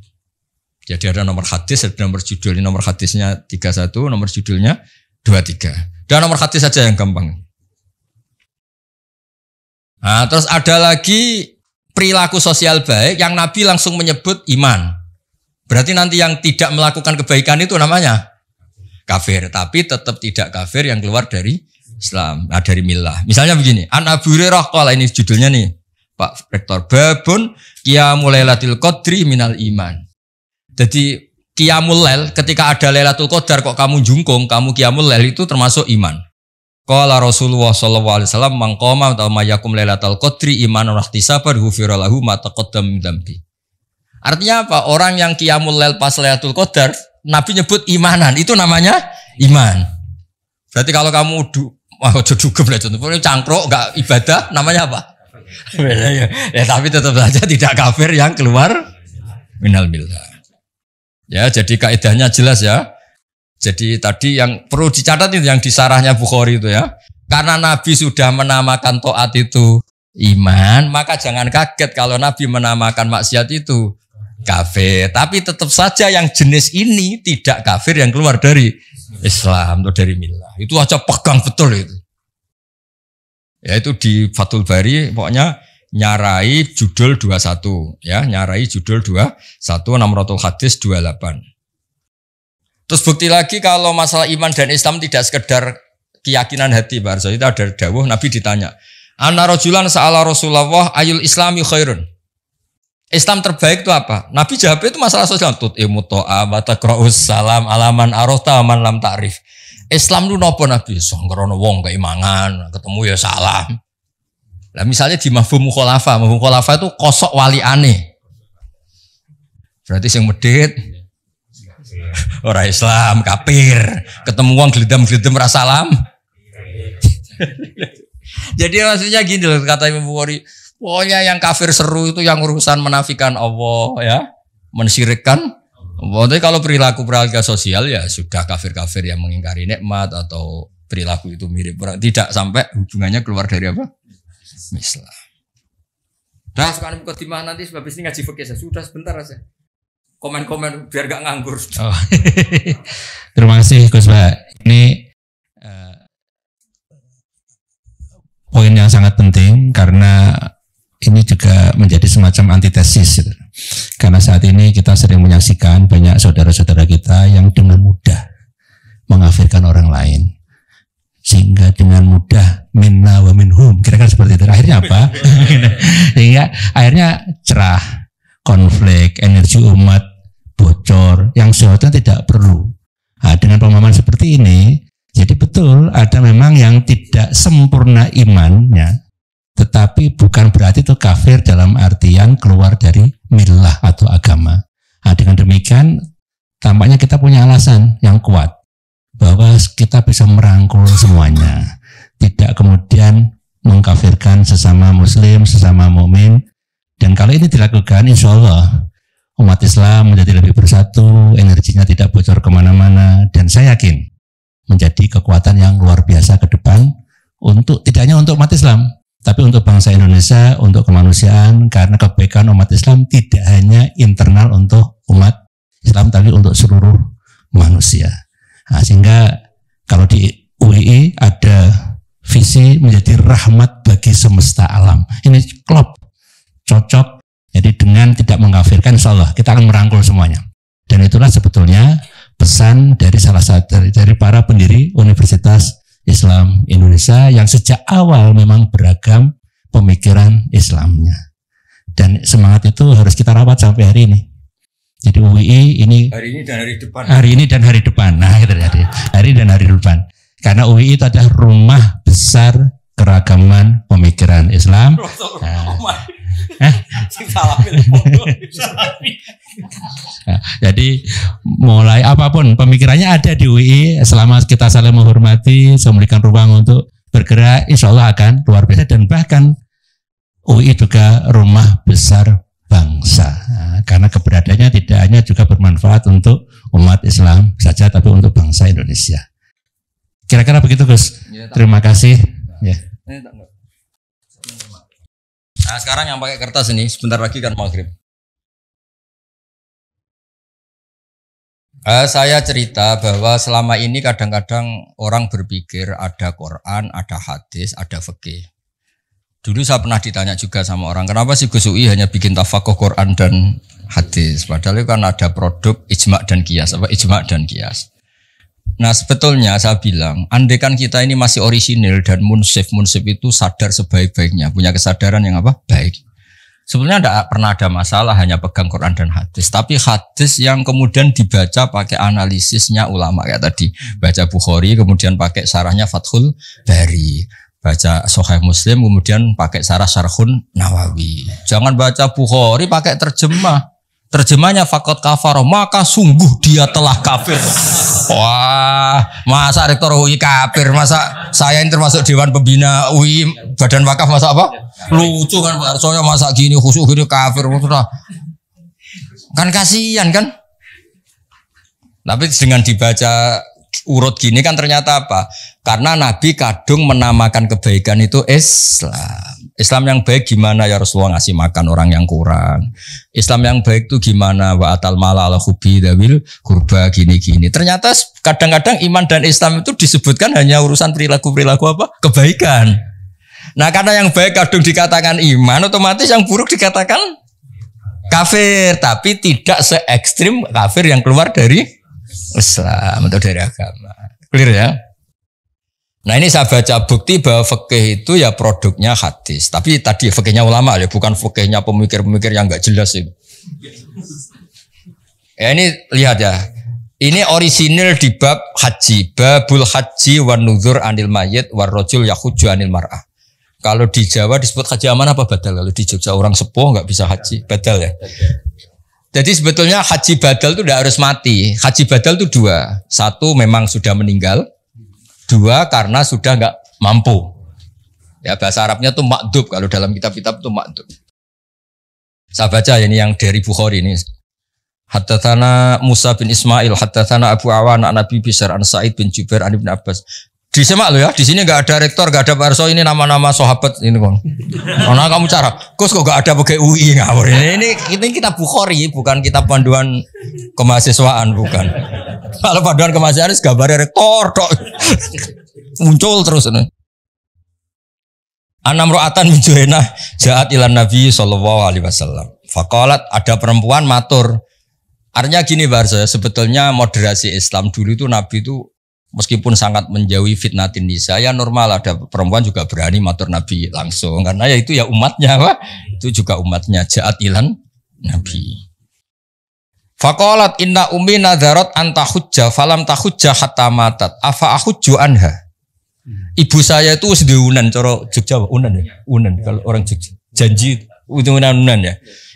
Jadi ada nomor hadis, ada nomor judul. Ini nomor hadisnya 31, nomor judulnya 23. Dan nomor hadis saja yang gampang. Nah, terus ada lagi perilaku sosial baik yang Nabi langsung menyebut iman. Berarti nanti yang tidak melakukan kebaikan itu namanya kafir. Tapi tetap tidak kafir yang keluar dari Islam, dari millah. Misalnya begini, An Abu Hurairah qala, ini judulnya nih Pak Rektor, babun qiyamul lailatul qadri minal iman. Jadi qiyamul lail ketika ada Lailatul Qadar kok kamu jungkung, kamu qiyamul lail itu termasuk iman. Qala Rasulullah sallallahu alaihi wasallam man qama wa mayakum Lailatul Qadri imanan wa ihtisaban ghufira lahu ma taqaddam min dzambi. Artinya apa? Orang yang qiyamul lail pas Lailatul Qadar, Nabi nyebut imanan, itu namanya iman. Berarti kalau kamu dugem lah contohnya cangkruk enggak ibadah, namanya apa? Ya tapi tetap saja tidak kafir yang keluar minal millah. Ya, jadi kaidahnya jelas ya. Jadi tadi yang perlu dicatat itu yang di sarahnya Bukhari itu ya. Karena Nabi sudah menamakan taat itu iman, maka jangan kaget kalau Nabi menamakan maksiat itu kafir. Tapi tetap saja yang jenis ini tidak kafir yang keluar dari Islam atau dari millah. Itu aja pegang betul itu. Ya itu di Fathul Bari pokoknya nyarai judul 21 ya, nyarai judul 21 Namratul Hadis 28. Terus bukti lagi kalau masalah iman dan Islam tidak sekedar keyakinan hati, Pak Arso. Itu ada dawuh Nabi ditanya, "Anna rajulan sa'ala Rasulullah ayul islami khairun?" Islam terbaik itu apa? Nabi jawab itu masalah sosial. Tut'imu ta'a wa taqra'us salam alaman arota man lam ta'rif. Islam itu napa Nabi? Sangkrono wong keimangan, ketemu ya salam. Nah misalnya di mafhum mukhalafa itu kosok wali aneh. Berarti yang medit orang Islam, kafir. Ketemu wong gelidam-gelidam rasa salam. Jadi maksudnya gini loh kata Imam Bukhari, pokoknya yang kafir seru itu yang urusan menafikan Allah ya, mensyirikkan Allah. Tapi kalau perilaku sosial ya sudah kafir-kafir yang mengingkari nikmat atau perilaku itu mirip orang, tidak sampai hubungannya keluar dari apa? Islam. Dah sekarang mukadimah nanti sebab ini ngaji fikih sudah sebentar aja. komen-komen biar gak nganggur. Oh. Terima kasih Gus Pak. Ini poin yang sangat penting karena ini juga menjadi semacam antitesis. Karena saat ini kita sering menyaksikan banyak saudara-saudara kita yang dengan mudah mengkafirkan orang lain. Sehingga dengan mudah minna wa minhum, kira-kira seperti itu. Akhirnya apa? Sehingga akhirnya cerah, konflik, energi umat bocor yang seharusnya tidak perlu. Nah, dengan pemahaman seperti ini, jadi betul ada memang yang tidak sempurna imannya, tetapi bukan berarti itu kafir dalam artian keluar dari millah atau agama. Nah, dengan demikian tampaknya kita punya alasan yang kuat bahwa kita bisa merangkul semuanya, tidak kemudian mengkafirkan sesama muslim, sesama mukmin. Dan kalau ini dilakukan, insya Allah umat Islam menjadi lebih bersatu, energinya tidak bocor kemana-mana, dan saya yakin menjadi kekuatan yang luar biasa ke depan untuk tidak hanya untuk umat Islam, tapi untuk bangsa Indonesia, untuk kemanusiaan, karena kebaikan umat Islam tidak hanya internal untuk umat Islam, tapi untuk seluruh manusia. Nah, sehingga kalau di UII ada visi menjadi rahmat bagi semesta alam. Ini klop, cocok. Jadi dengan tidak mengkafirkan, insya Allah kita akan merangkul semuanya. Dan itulah sebetulnya pesan dari salah satu dari para pendiri Universitas Islam Indonesia yang sejak awal memang beragam pemikiran Islamnya. Dan semangat itu harus kita rawat sampai hari ini. Jadi UII ini hari ini dan hari depan. Hari ini dan hari depan. Nah, itu jadi hari dan hari depan. Karena UII itu adalah rumah besar keragaman pemikiran Islam. Jadi mulai apapun pemikirannya ada di UII, selama kita saling menghormati, memberikan ruang untuk bergerak, insya Allah akan luar biasa. Dan bahkan UII juga rumah besar bangsa, karena keberadaannya tidak hanya juga bermanfaat untuk umat Islam saja, tapi untuk bangsa Indonesia. Kira-kira begitu Gus. Terima kasih. Ya. Nah, sekarang yang pakai kertas ini sebentar lagi kan maghrib. Saya cerita bahwa selama ini kadang-kadang orang berpikir ada Quran, ada hadis, ada fikih. Dulu saya pernah ditanya juga sama orang, kenapa sih Gus UI hanya bikin tafakuh Quran dan hadis? Padahal itu kan ada produk ijma' dan qiyas, ijma' dan qiyas. Nah sebetulnya saya bilang, andaikan kita ini masih orisinil dan munsif itu sadar sebaik-baiknya, punya kesadaran yang baik. Sebenarnya tidak pernah ada masalah hanya pegang Quran dan hadis. Tapi hadis yang kemudian dibaca pakai analisisnya ulama kayak tadi. Baca Bukhari kemudian pakai sarahnya Fathul Bari. Baca Sahih Muslim kemudian pakai sarah Syarhun Nawawi. Jangan baca Bukhari pakai terjemah. Terjemahnya faqad kafar, maka sungguh dia telah kafir. Wah, masa rektor UI kafir? Masa saya ini termasuk Dewan Pembina UI Badan Wakaf masa apa? Lucu kan Pak Arsoyo, masa gini khusyuk gini kafir. Kan kasihan kan? Tapi dengan dibaca urut gini kan ternyata apa? Karena Nabi kadung menamakan kebaikan itu Islam. Islam yang baik gimana ya Rasulullah, ngasih makan orang yang kurang. Islam yang baik itu gimana? Wa atal mala ala hubbi dawil kurba gini-gini. Ternyata kadang-kadang iman dan Islam itu disebutkan hanya urusan perilaku-perilaku kebaikan. Nah karena yang baik kadung dikatakan iman, otomatis yang buruk dikatakan kafir. Tapi tidak se ekstrim kafir yang keluar dari Islam atau dari agama. Clear ya? Nah ini saya baca bukti bahwa fikih itu ya produknya hadis. Tapi tadi fikihnya ulama ya, bukan fikihnya pemikir-pemikir yang enggak jelas itu. Ya ini lihat ya. Ini orisinil di bab haji, babul haji wan nuzur anil mayyit war rajul yahuju anil mar'ah. Kalau di Jawa disebut haji aman apa badal? Kalau di Jogja orang sepuh enggak bisa haji, badal ya. Jadi sebetulnya haji badal itu tidak harus mati. Haji badal itu dua. Satu memang sudah meninggal. Dua karena sudah enggak mampu. Ya bahasa Arabnya itu makdub. Kalau dalam kitab-kitab itu makdub. Saya baca ini yang dari Bukhari ini. Haddatsana Musa bin Ismail, haddatsana Abu Awan an Nabi Bishr an Sa'id bin Jubair an Ibnu Abbas. Disimak lo ya, di sini nggak ada rektor, nggak ada Barso, ini nama-nama sahabat ini kon. Karena kamu cara, kok nggak ada pakai UI ngawur ini kita Bukhari, bukan kitab panduan kemahasiswaan, bukan. Kalau panduan kemahasiswaan gambarnya rektor, tok. Muncul terus ini. Anam ro'atan min Juhainah ja'at ilan Nabi sallallahu alaihi wasallam. Faqalat, ada perempuan matur. Artinya gini Barso, sebetulnya moderasi Islam dulu itu Nabi itu meskipun sangat menjauhi fitnatin nisa, ya normal ada perempuan juga berani matur Nabi langsung karena ya itu ya umatnya, Pak. Itu juga umatnya ja'at ilan Nabi. Faqalat inna ummi nadzarat anta hujja falam tahujja hatta matat afa ahujju anha. Ibu saya itu sudah unan, cara Jogja unan ya, unan kalau orang Jogja janji unan ya.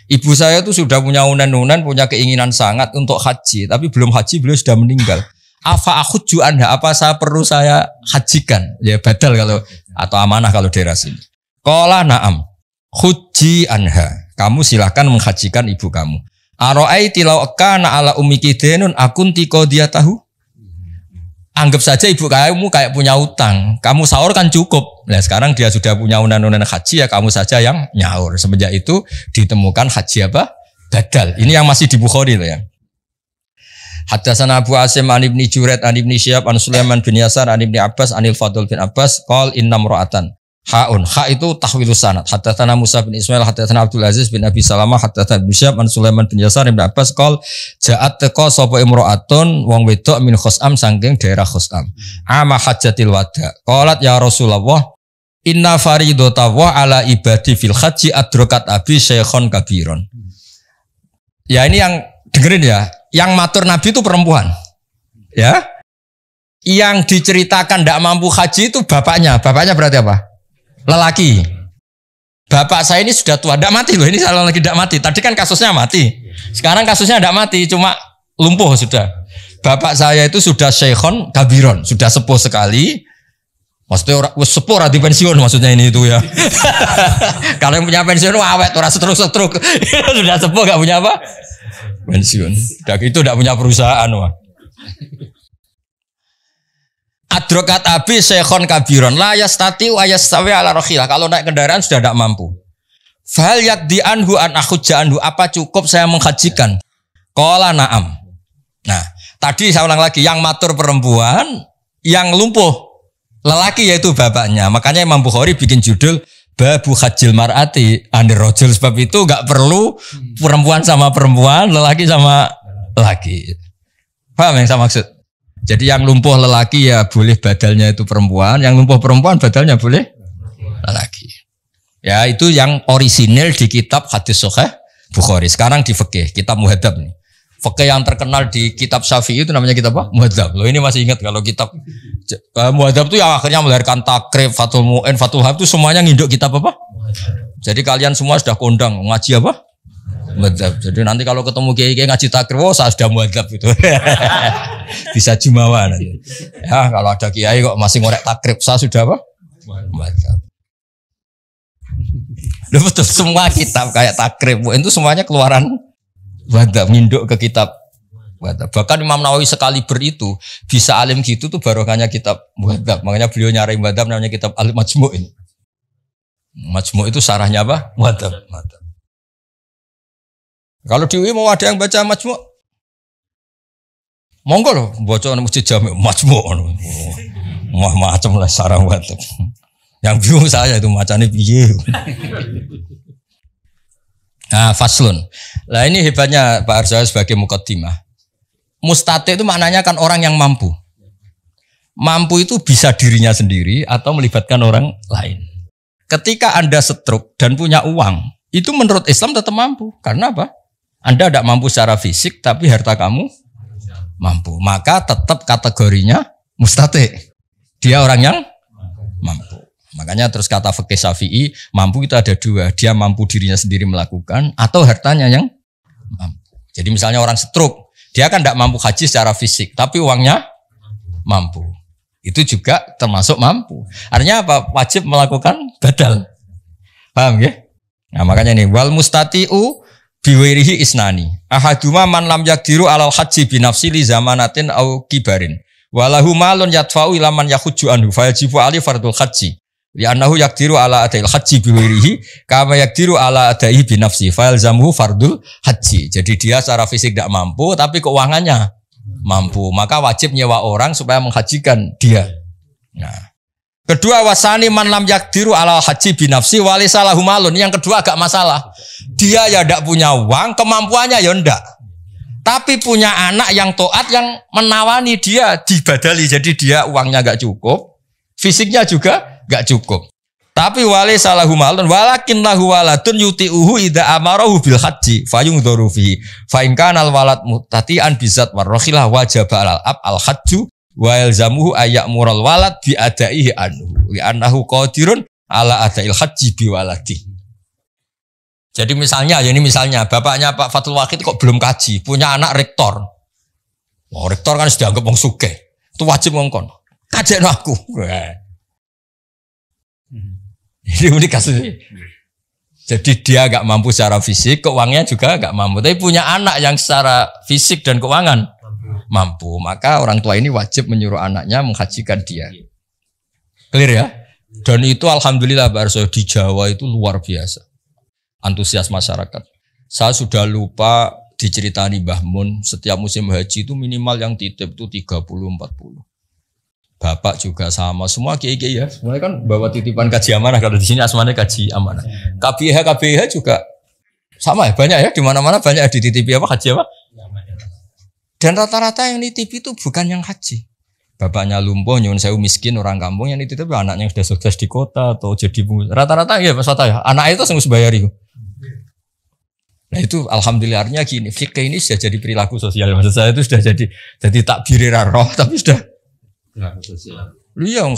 Ibu saya itu sudah punya unan, punya keinginan sangat untuk haji, tapi belum haji, beliau sudah meninggal. Afa ahujju anha, apa saya perlu saya hajikan? Ya badal kalau atau amanah kalau daerah sini. Qala na'am. Hujji anha. Kamu silahkan menghajikan ibu kamu. Ara'aiti law kana ala ummiki dainun akunti qadiyatahu. Anggap saja ibu kamu kayak punya utang. Kamu sahur kan cukup. Nah, sekarang dia sudah punya unan-unan haji, ya kamu saja yang nyaur. Semenjak itu ditemukan haji apa? Badal. Ini yang masih di Bukhari loh ya. Haddatsana Abu Asim an Ibni Juraid an Ibni Syihab an Sulaiman bin Yasar an Ibni Abbas anil Fadl bin Abbas qol innam ra'atan haun ha itu tahwilus sanad. Haddatsana Musa bin Ismail haddatsana Abdul Aziz bin Abi Salamah haddatsana Ibnu Syihab an Sulaiman bin Yasar an Ibni Abbas qol ja'at taqa sapa imra'atun wong wedok min Khusam saking daerah Khusam ama hajjatil wada qalat ya Rasulullah inna faridata wa ala ibadi fil haji adrokat abi syekhon kabiron. Ya ini yang dengerin ya. Yang matur Nabi itu perempuan, ya. Yang diceritakan tidak mampu haji itu bapaknya. Bapaknya berarti apa? Lelaki. Bapak saya ini sudah tua, tidak mati loh. Ini saya lagi tidak mati. Tadi kan kasusnya mati. Sekarang kasusnya tidak mati, cuma lumpuh sudah. Bapak saya itu sudah syekhon kabiron, sudah sepuh sekali. Maksudnya orang sepuh di pensiun maksudnya ini itu ya. Kalau yang punya pensiun awet, orang setruk. Sudah sepuh gak punya apa? Pensiun. Itu tidak punya perusahaan wah. Adrokat abi syekhon kabiron la yastati wa yastawi ala rakhilah. Kalau naik kendaraan sudah tidak mampu. Fal yakdi anhu an akhujja anhu, apa cukup saya menghajikan? Qala na'am. Nah, tadi saya ulang lagi, yang matur perempuan, yang lumpuh lelaki yaitu bapaknya. Makanya Imam Bukhari bikin judul Babu hajil mar'ati anir rojul, sebab itu enggak perlu perempuan sama perempuan, lelaki sama lelaki. Paham yang saya maksud? Jadi yang lumpuh lelaki ya boleh badalnya itu perempuan, yang lumpuh perempuan badalnya boleh lelaki. Ya itu yang orisinil di kitab hadis sahih Bukhari. Sekarang di fikih, kitab Muhadzab nih. Fikih yang terkenal di kitab Syafi'i itu namanya kitab apa? Muhadzab. Loh ini masih ingat kalau kitab Muhadzab itu yang akhirnya melahirkan Takrib, Fathul Mu'in, Fathul Wahab itu semuanya nginduk kitab apa? Jadi kalian semua sudah kondang ngaji apa? Muhadzab. Jadi nanti kalau ketemu kiai ngaji Takrib, oh saya sudah Muhadzab itu. Bisa jumawa nanti. Ya kalau ada kiai kok masih ngorek Takrib, saya sudah apa? Muhadzab. Loh betul, semua kitab kayak Takrib itu semuanya keluaran Muhadzab, nginduk ke kitab Muhadzab. Bahkan Imam Nawawi sekali itu bisa alim gitu tuh barokahnya kitab Muhadzab. Makanya beliau nyari Muhadzab namanya kitab Al-Majmu' ini. Majmu' itu sarahnya apa? Muhadzab. Kalau di UI mau ada yang baca Majmu', monggo loh, baca masjid Jami' Majmu'. Wah macam lah sarah Muhadzab. Yang bingung saya itu macamnya piye. Nah, faslun. Lah ini hebatnya Pak Arso sebagai muqaddimah. Mustati itu maknanya kan orang yang mampu. Mampu itu bisa dirinya sendiri atau melibatkan orang lain. Ketika Anda stroke dan punya uang, itu menurut Islam tetap mampu. Karena apa? Anda tidak mampu secara fisik, tapi harta kamu mampu. Maka tetap kategorinya mustati. Dia orang yang mampu. Makanya terus kata fikih Syafi'i, mampu itu ada dua. Dia mampu dirinya sendiri melakukan atau hartanya yang mampu. Jadi misalnya orang stroke, dia kan tidak mampu haji secara fisik, tapi uangnya mampu. Itu juga termasuk mampu. Artinya apa? Wajib melakukan badal. Paham ya? Nah makanya nih, wal mustati'u biwirihi isnani. Ahaduma man lam yakdiru alal haji binafsi li zamanatin au kibarin. Walahu malun yadfa'u ila man yahujju anhu fa yajibu ali fardul haji. Li'annahu yaqdiru ala adail haji biwirihi kama yaqdiru ala adaihi binafsi fa yalzamuhu fardul haji. Jadi dia secara fisik tidak mampu tapi keuangannya mampu. Maka wajib nyewa orang supaya menghajikan dia. Nah. Kedua wasani man lam yaqdiru ala haji binafsi walisa lahu malun. Yang kedua agak masalah. Dia ya tidak punya uang, kemampuannya ya ndak. Tapi punya anak yang taat yang menawani dia dibadali. Jadi dia uangnya enggak cukup, fisiknya juga enggak cukup. Tapi walisa lahu malun walakin lahu waladun yuti'uhu idza amarahu bil haji fayungdharu fihi. Fa in kana al walad muttati'an bizat warrakhilah wajaba al ab al hajju wa yalzamuhu ayyamural walad bi adaihi anhu li annahu qadirun ala adail haji bi waladi. Jadi misalnya bapaknya Pak Fatul Wahid kok belum kaji, punya anak rektor. Oh, rektor kan sudah anggap wong sugih. Itu wajib ngongkon. Kajekno aku. Ini kasusnya. Jadi dia enggak mampu secara fisik, keuangannya juga enggak mampu. Tapi punya anak yang secara fisik dan keuangan mampu, maka orang tua ini wajib menyuruh anaknya menghajikan dia. Clear ya? Dan itu alhamdulillah Pak Arso di Jawa itu luar biasa antusias masyarakat. Saya sudah lupa diceritani Mbah Mun, setiap musim haji itu minimal yang titip itu 30-40. Bapak juga sama, semua kiai-kiai ya. Semuanya kan bawa titipan kaji amanah, kalau di sini asmane kaji amanah. KBH juga sama ya, banyak ya, di mana-mana banyak dititipi apa haji apa? Dan rata-rata yang nitip itu bukan yang haji. Bapaknya lumpuh, nyuwun sewu miskin orang kampung yang nitip anaknya yang sudah sukses di kota atau jadi rata-rata ya Mas Fata ya. Anak itu harus bayari. Nah itu alhamdulillahnya gini, fikih ini sudah jadi perilaku sosial. Maksud saya itu sudah jadi takbir roh tapi sudah perilaku sosial. Iya,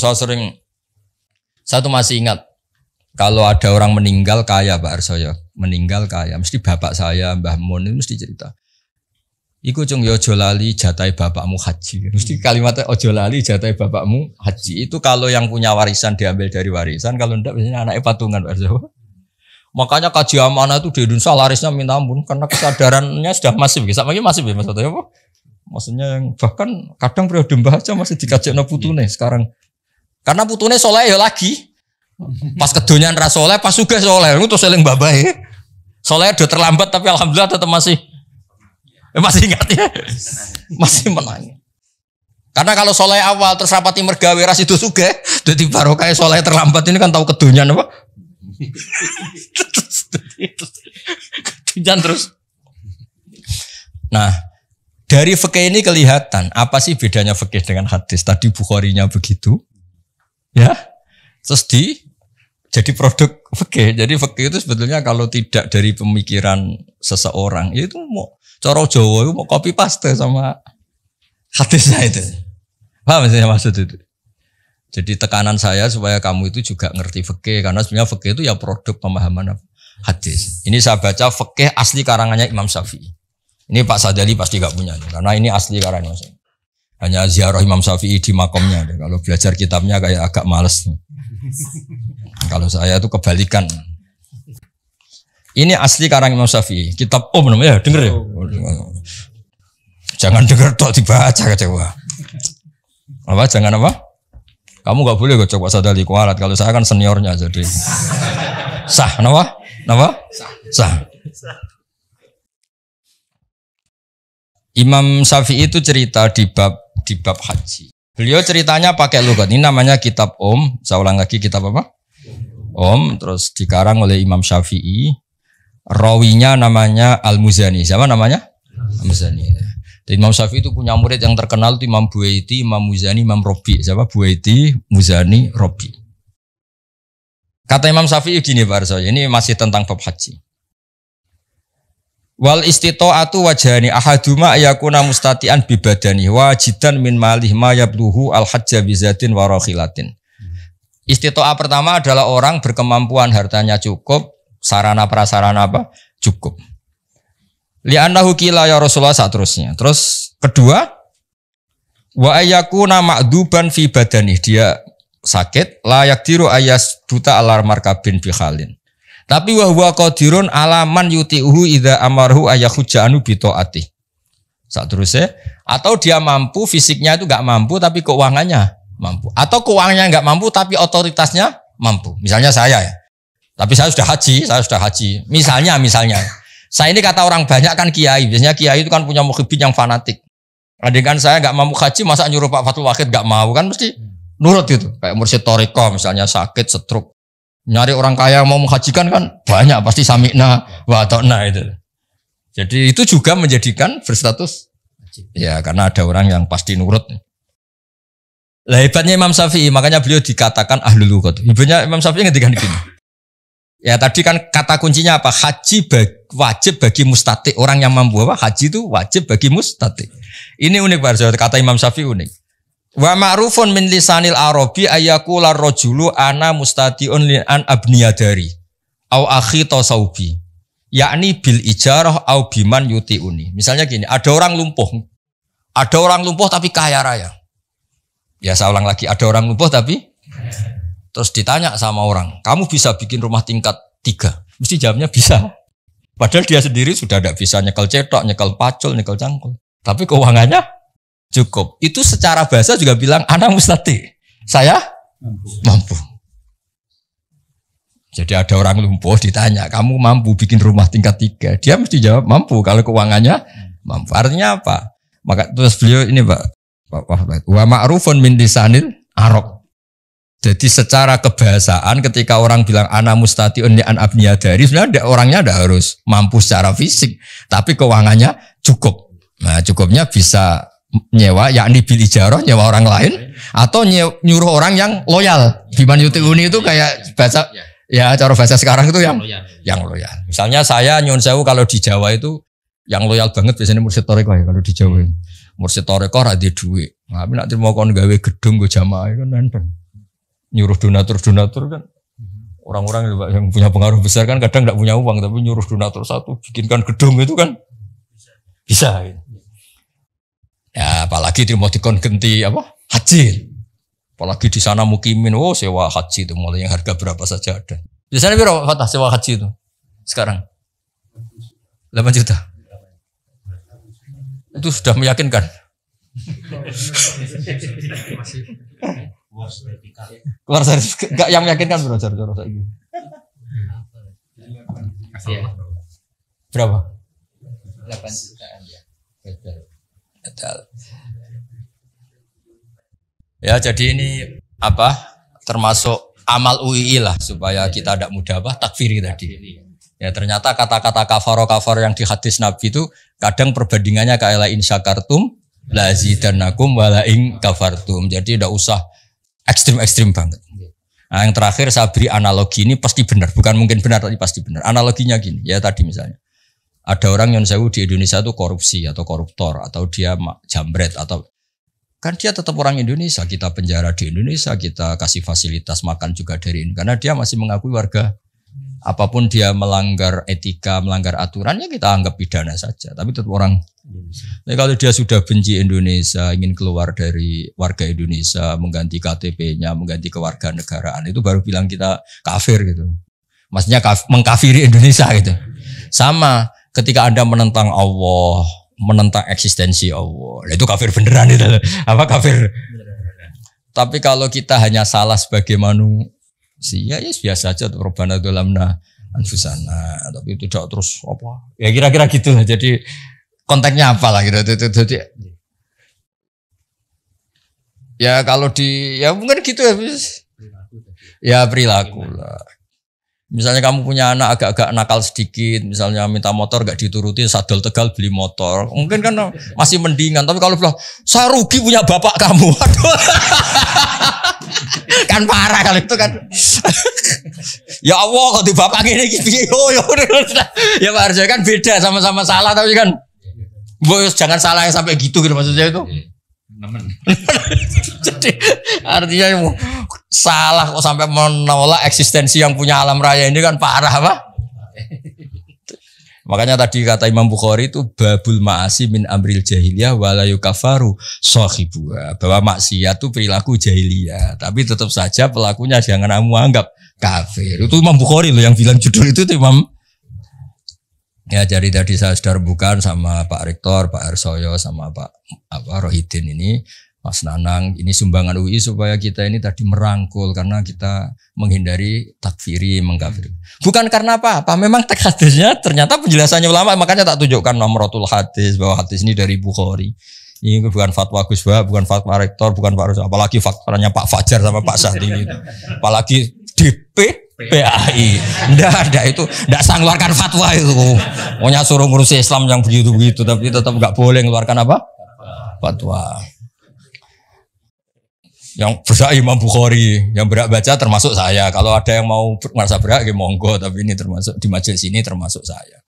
saya tuh masih ingat kalau ada orang meninggal kaya Pak Arsoyo, meninggal kaya, mesti bapak saya Mbah Mun itu mesti cerita. Iku cung yo ojo lali jatai bapakmu haji. Mesti kalimatnya ojo lali jatai bapakmu haji. Itu kalau yang punya warisan diambil dari warisan, kalau enggak biasanya anaknya patungan Pak Arso. Makanya kaji amanah itu di Indonesia larisnya minta ampun karena kesadarannya sudah masif. Sampai masif ya maksudnya apa? Maksudnya yang bahkan kadang periode mbah aja masih dikajekno putune sekarang. Karena putune soleh ya lagi. Pas kedonyan ra soleh, pas sugih soleh, itu seling babahe. Soleh udah terlambat tapi alhamdulillah tetap masih ingat ya. Masih menang. Karena kalau soleh awal terus rapati mergawe ras itu sugih, jadi barokah soleh terlambat ini kan tahu kedonyan apa? Kedonyan terus. Nah, dari fikih ini kelihatan apa sih bedanya fikih dengan hadis? Tadi Bukharinya begitu. Ya. Terus jadi produk fikih. Jadi fikih itu sebetulnya kalau tidak dari pemikiran seseorang, itu mau cara Jawa itu mau copy paste sama hadisnya itu. Paham maksud itu? Jadi tekanan saya supaya kamu itu juga ngerti fikih karena sebenarnya fikih itu ya produk pemahaman hadis. Ini saya baca fikih asli karangannya Imam Syafi'i. Ini Pak Sadali pasti gak punya karena ini asli karangannya. Hanya ziarah Imam Syafi'i di makomnya. Kalau belajar kitabnya kayak agak males. Kalau saya itu kebalikan. Ini asli karang Imam Syafi'i. Kitab namanya, denger ya. Jangan denger tok dibaca kecewa. Apa? Jangan apa? Kamu gak boleh coba Sadali kualat. Kalau saya kan seniornya jadi. Sah, kenapa? Sah. Imam Syafi'i itu cerita di bab haji. Beliau ceritanya pakai lugat. Ini namanya kitab Saya ulang lagi kitab apa? Terus dikarang oleh Imam Syafi'i. Rawinya namanya Al-Muzani. Siapa namanya? Al-Muzani. Dan Imam Syafi'i itu punya murid yang terkenal itu Imam Buaiti, Imam Muzani, Imam Robi. Siapa? Buaiti, Muzani, Robi. Kata Imam Syafi'i gini Pak Arso, ini masih tentang bab haji. Wal istita'atu wajhani ahaduma ayakuna mustati'an bibadani wajidan min malih ma yabluhu al-hajja bizatin wa rakhilatin. Istita'ah pertama adalah orang berkemampuan hartanya cukup, sarana prasarana apa? Cukup. Li'annahu qila ya Rasulullah seterusnya. Terus kedua, wa ayakuna ma'duban fi badani, dia sakit, la yaqdiru ayas buta alar markabin bi khalin. Tapi wa huwa qadirun ala man yuti'uhu idza amarhu ayahujja anu bi taati. Saterusnya, atau dia mampu, fisiknya itu nggak mampu tapi keuangannya mampu. Atau keuangannya nggak mampu tapi otoritasnya mampu. Misalnya saya ya. Tapi saya sudah haji. Misalnya. Saya ini kata orang banyak kan kiai. Biasanya kiai itu kan punya mukhibin yang fanatik. Andai kan saya nggak mampu haji, masa nyuruh Pak Fatul Wahid nggak mau kan mesti nurut gitu. Kayak Mursyid Thariqah misalnya sakit, stroke. Nyari orang kaya yang mau menghajikan kan banyak, pasti sami'na wa ata'na itu. Jadi itu juga menjadikan berstatus ya karena ada orang yang pasti nurut. Lah hebatnya Imam Syafi'i, makanya beliau dikatakan ahlul lughah. Ibunya Imam Syafi'i ngendikan gini. Ya tadi kan kata kuncinya apa? Haji wajib bagi mustati. Orang yang mampu apa? Haji itu wajib bagi mustati. Ini unik banget kata Imam Syafi'i unik. Wa ma'rufun min lisanil arabi ayyakula rajulu ana mustatiun li an abniyadari au akhi tasawbi yakni bil ijarah au biman yutiuni. Misalnya gini, ada orang lumpuh tapi kaya raya. Ya saya ulang lagi, ada orang lumpuh tapi terus ditanya sama orang, kamu bisa bikin rumah tingkat 3? Mesti jawabnya bisa. Padahal dia sendiri sudah tidak bisa nyekel cetok, nyekel pacul, nyekel cangkul. Tapi keuangannya cukup. Itu secara bahasa juga bilang anak mustati. Saya mampu. Jadi ada orang lumpuh ditanya, kamu mampu bikin rumah tingkat 3? Dia mesti jawab mampu kalau keuangannya mampu. Artinya apa? Maka terus beliau ini Pak wa ma'rufun min lisanil arab. Jadi secara kebahasaan ketika orang bilang anak mustatiun li an abniyadari, sebenarnya orangnya tidak harus mampu secara fisik, tapi keuangannya cukup. Nah, cukupnya bisa nyewa, yakni bil ijarah, nyewa orang lain, atau nyuruh orang yang loyal. Biman yutiuni itu kayak bahasa, ya cara bahasa sekarang itu yang loyal. Misalnya saya nyun sewu kalau di Jawa itu yang loyal banget biasanya Mursyid Thariqah ya kalau di Jawa. Mursyid Thariqah ra di duit. Tapi nek mau kon gawe gedung go jamaah kan nenteng. Nyuruh donatur kan. Orang-orang yang punya pengaruh besar kan kadang enggak punya uang tapi nyuruh donatur satu bikinkan gedung itu kan bisa. Ya apalagi dia mau dikon genti apa? Haji. Apalagi di sana mukimin, sewa haji itu mulai yang harga berapa saja ada. Biasanya berapa fatah sewa haji itu? Sekarang 8 juta. Itu sudah meyakinkan. Keluar sertifikat. Enggak yang meyakinkan bro, cara saiki. Berapa? 8 jutaan ya. Ya jadi ini apa termasuk amal UII lah supaya kita tidak mudah takfiri tadi. Ya ternyata kata-kata kafaro yang di hadis Nabi itu kadang perbandingannya kayak la in syakartum la zidannakum wa la in kafartum. Jadi tidak usah ekstrim banget. Nah, yang terakhir saya beri analogi ini pasti benar, bukan mungkin benar tapi pasti benar. Analoginya gini, ya tadi misalnya ada orang yang sewu di Indonesia itu korupsi atau koruptor atau dia jambret atau kan dia tetap orang Indonesia, kita penjara di Indonesia, kita kasih fasilitas makan juga dari ini karena dia masih mengakui warga. Apapun dia melanggar etika, melanggar aturannya kita anggap pidana saja, tapi tetap orang Indonesia. Tapi kalau dia sudah benci Indonesia, ingin keluar dari warga Indonesia, mengganti KTP-nya, mengganti kewarganegaraan, itu baru bilang kita kafir gitu. Maksudnya mengkafiri Indonesia gitu. Sama ketika Anda menentang Allah, menentang eksistensi Allah, itu kafir beneran itu. Apa kafir? Tapi kalau kita hanya salah sebagai manusia, ya biasa aja. Rabbana dzalamna anfusana. Tapi itu tidak terus apa? Ya kira-kira gitu. Jadi konteksnya apa lah gitu. Jadi ya kalau ya mungkin gitu ya. Ya perilaku lah. Misalnya kamu punya anak agak-agak nakal sedikit, misalnya minta motor gak dituruti, sadol Tegal beli motor, mungkin kan masih mendingan. Tapi kalau bilang saya rugi punya bapak kamu, aduh, kan parah kalau itu kan. Ya Allah, kalau di bapak ini ya Pak Arjo kan beda, sama-sama salah tapi kan, bos jangan salah yang sampai gitu maksudnya itu. Jadi artinya salah kok sampai menolak eksistensi yang punya alam raya ini kan parah apa? Makanya tadi kata Imam Bukhari itu babul ma'asi min amril jahiliyah wala yukafaru sahibuha, bahwa maksiat itu perilaku jahiliyah tapi tetap saja pelakunya jangan kamu anggap kafir. Itu Imam Bukhari loh yang bilang judul itu Imam Ya jadi tadi saya sudah bukan sama Pak Rektor, Pak Arsoyo, sama Pak Rohidin ini, Mas Nanang, ini sumbangan UI supaya kita ini tadi merangkul karena kita menghindari takfiri, mengkafiri. Bukan karena apa-apa, memang teks hadisnya ternyata penjelasannya ulama, makanya tak tunjukkan nomrotul hadis bahwa hadis ini dari Bukhari. Ini bukan fatwa Gus Bah, bukan fatwa Rektor, bukan Pak Arsoyo, apalagi faktanya Pak Fajar sama Pak Sahdi gitu. Apalagi DP PAI, ndak ada itu, ndak sang keluarkan fatwa itu. Pokoknya suruh ngurusi Islam yang begitu-begitu, tapi tetap nggak boleh mengeluarkan apa? Fatwa. Yang berhak Imam Bukhari, yang berhak baca termasuk saya. Kalau ada yang mau merasa berhak, ya monggo. Tapi ini termasuk di majelis ini termasuk saya.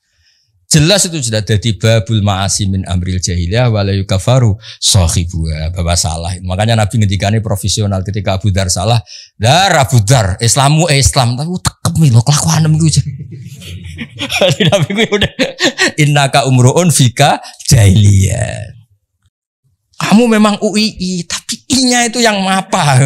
Jelas itu sudah jadi babul ma'asi min amril jahiliyah wala yukafaru sahibuha, bahwa salah. Makanya Nabi ngendikane profesional ketika Abu Dar salah, "Dar Abu Dar, Islamu Islam, tapi tekep lho kelakuanem iku." Nabi gue udah innaka umruun fika jahiliyah. Kamu memang UII, tapi I-nya itu yang apa?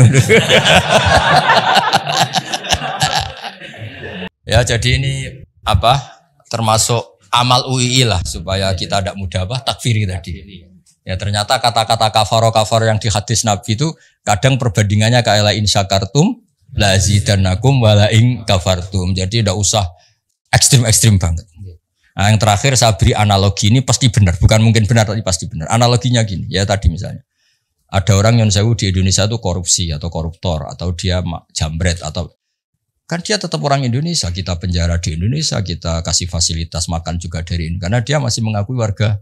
Ya jadi ini apa? Termasuk amal UII lah supaya kita tidak mudah takfiri tadi. Ya ternyata kata-kata kafaro yang di hadis Nabi itu kadang perbandingannya kayak la in syakartum la zidannakum wa la in kafartum. Jadi tidak usah ekstrim-ekstrim banget. Nah, yang terakhir saya beri analogi ini pasti benar, bukan mungkin benar tapi pasti benar. Analoginya gini, ya tadi misalnya ada orang yang sewu di Indonesia itu korupsi atau koruptor atau dia jambret atau kan dia tetap orang Indonesia, kita penjara di Indonesia, kita kasih fasilitas makan juga dari ini. Karena dia masih mengakui warga.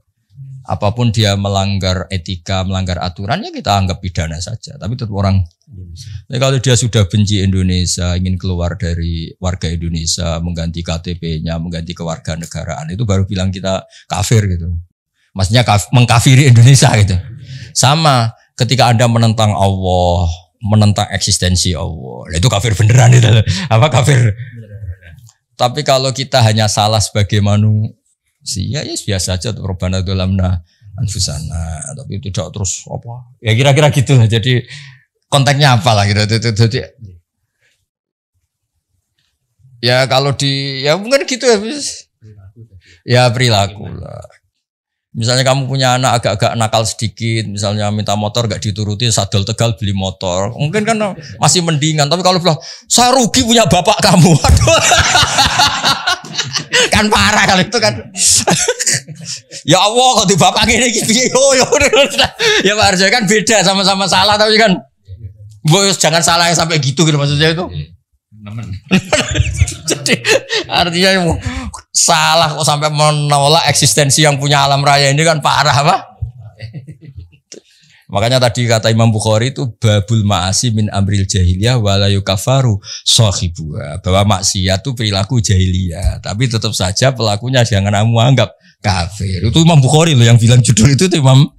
Apapun dia melanggar etika, melanggar aturannya kita anggap pidana saja. Tapi tetap orang Indonesia. Jadi kalau dia sudah benci Indonesia, ingin keluar dari warga Indonesia, mengganti KTP-nya, mengganti kewarganegaraan, itu baru bilang kita kafir gitu. Maksudnya mengkafiri Indonesia gitu. Sama ketika Anda menentang Allah, menentang eksistensi Allah, itu kafir beneran itu. Apa kafir? Tapi kalau kita hanya salah sebagai manusia, ya biasa aja. Rabbana dzalamna anfusana, tapi itu tidak terus apa? Ya kira-kira gitu. Jadi konteksnya apa lah gitu. Jadi ya kalau ya mungkin gitu ya. Ya perilaku lah. Misalnya kamu punya anak agak-agak nakal sedikit, misalnya minta motor gak dituruti, sadol Tegal beli motor. Mungkin kan masih mendingan, tapi kalau bilang, saya rugi punya bapak kamu. Aduh. Kan parah kalau itu kan. Ya Allah, kalau di bapak ini ya Pak Arjo kan beda, sama-sama salah tapi kan. Bos jangan salah yang sampai gitu maksudnya itu. Jadi artinya salah kok sampai menolak eksistensi yang punya alam raya ini kan parah apa? Makanya tadi kata Imam Bukhari itu babul ma'asi min amril jahiliyah wala yukafaru sahibuha, bahwa maksiat itu perilaku jahiliyah, tapi tetap saja pelakunya jangan kamu anggap kafir. Itu Imam Bukhari loh yang bilang judul itu Imam.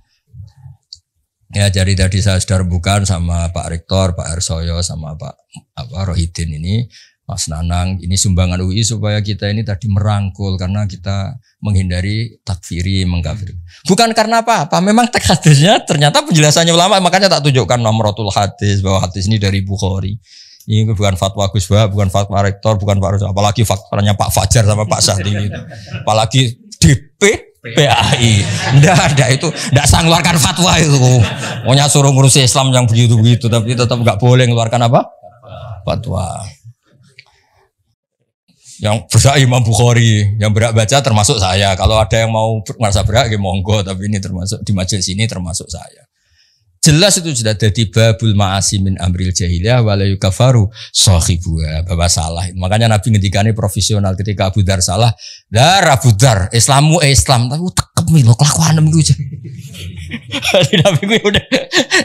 Ya jadi tadi saya sudah bukan sama Pak Rektor, Pak Arsoyo, sama Pak Rohidin ini, Mas Nanang, ini sumbangan UI supaya kita ini tadi merangkul karena kita menghindari takfiri, mengkafiri. Bukan karena apa-apa, memang teks hadisnya ternyata penjelasannya ulama, makanya tak tunjukkan nomrotul hadis bahwa hadis ini dari Bukhari. Ini bukan fatwa Gus Bah, bukan fatwa Rektor, bukan Pak Arsoyo, apalagi faktanya Pak Fajar sama Pak Sahdi gitu. Apalagi DP PAI, ndak ada itu, ndak sang keluarkan fatwa itu. Pokoknya suruh ngurusi Islam yang begitu-begitu, tapi tetap nggak boleh mengeluarkan apa? Fatwa. Yang berhak Imam Bukhari, yang berhak baca termasuk saya. Kalau ada yang mau merasa berhak, ya monggo. Tapi ini termasuk di majelis ini termasuk saya. Jelas itu sudah jadi babul ma'asi min amril jahiliyah wala yukafaru sahibuha, bahwa salah. Makanya Nabi ngendikane profesional ketika Abu Dar salah, "Dar Abu Dar, Islamu Islam, tapi tekep lho kelakuanem iku." Nabi gue udah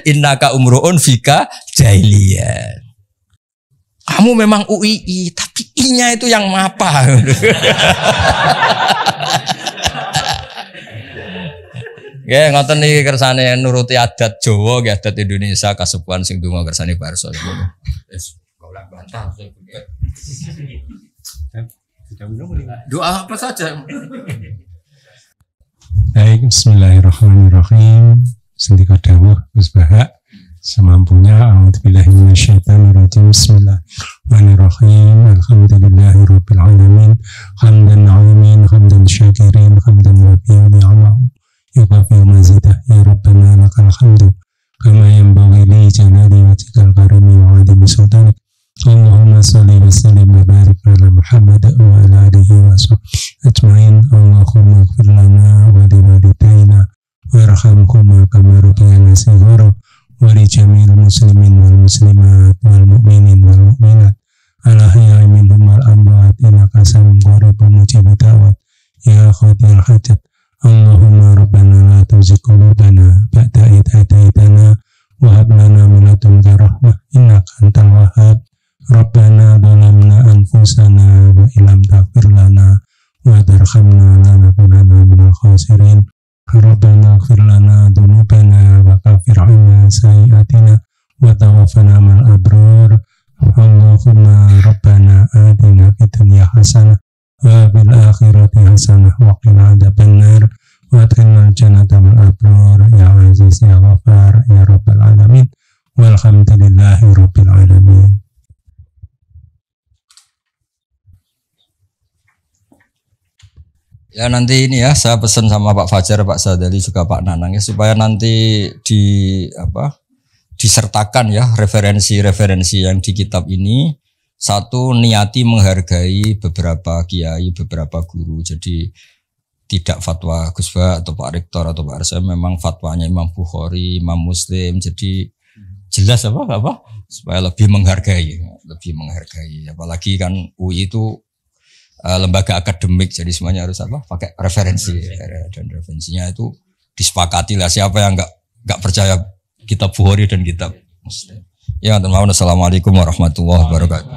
innaka umruun fika jahiliyah. Kamu memang UII, tapi I-nya itu yang apa? Ya ngoten niki kersane nuruti adat Jawa, adat Indonesia kasepuhan sing donga kersane Pak Arso. Wis golek bantah. Doa apa saja. Baik, bismillahirrahmanirrahim. Sendika dawuh Gus Bah. semampunya. A'udzubillahi minasyaitonirrajim. Bismillahirrahmanirrahim. Alhamdulillahirabbil alamin. Hamdan 'alamin, hamdan syakirin, hamdan wafi'u ni'amahu yukafi'u mazidah. Ya Rabbana lakal hamdu kama yanbaghi li jalali wajhikal karimi wa 'azimi sultanik. Allahumma salli wa sallim wa barik ala Muhammad wa ala alihi wa sahbihi ajma'in. Allahumma ighfir lana wa liwalidayna warhamhuma kama rabbayana shighara wa li jami'il muslimin wal muslimat wal mu'minin wal mu'minat al ahya'i minhum wal amwat innaka samiyun qaribun mujibud da'wat ya qadil hajat. Allahumma rabbana la tuzigh qulubana ba'da idh hadaytana wa hab lana min ladunka rahmah innaka antal wahhab. Rabbana zalamna anfusana wa illam taghfir lana wa tarhamna lanakunanna minal khasirin. Rabbana ighfir lana dzunubana wa kaffir 'anna sayyi'atina wa tawaffana ma'al abrar. Allahumma rabbana atina fid dunya hasanah wa fil akhirati hasanah wa qina adzabannar wa adkhilnal jannata ma'al abrar ya aziz ya ghafar ya rabbal alamin. Walhamdulillahi rabbil alamin. Ya nanti ini ya saya pesan sama Pak Fajar, Pak Sadali juga Pak Nanang ya supaya nanti disertakan ya referensi-referensi yang di kitab ini. Satu, niati menghargai beberapa kiai, beberapa guru. Jadi tidak fatwa Gus Ba atau Pak Rektor atau Pak Arsam, memang fatwanya Imam Bukhari, Imam Muslim. Jadi jelas apa supaya lebih menghargai. Apalagi kan UI itu lembaga akademik, jadi semuanya harus pakai referensi dan referensinya itu disepakati lah. Siapa yang nggak percaya kitab Bukhari dan kitab Muslim. Ya, teman-teman, assalamualaikum warahmatullahi wabarakatuh.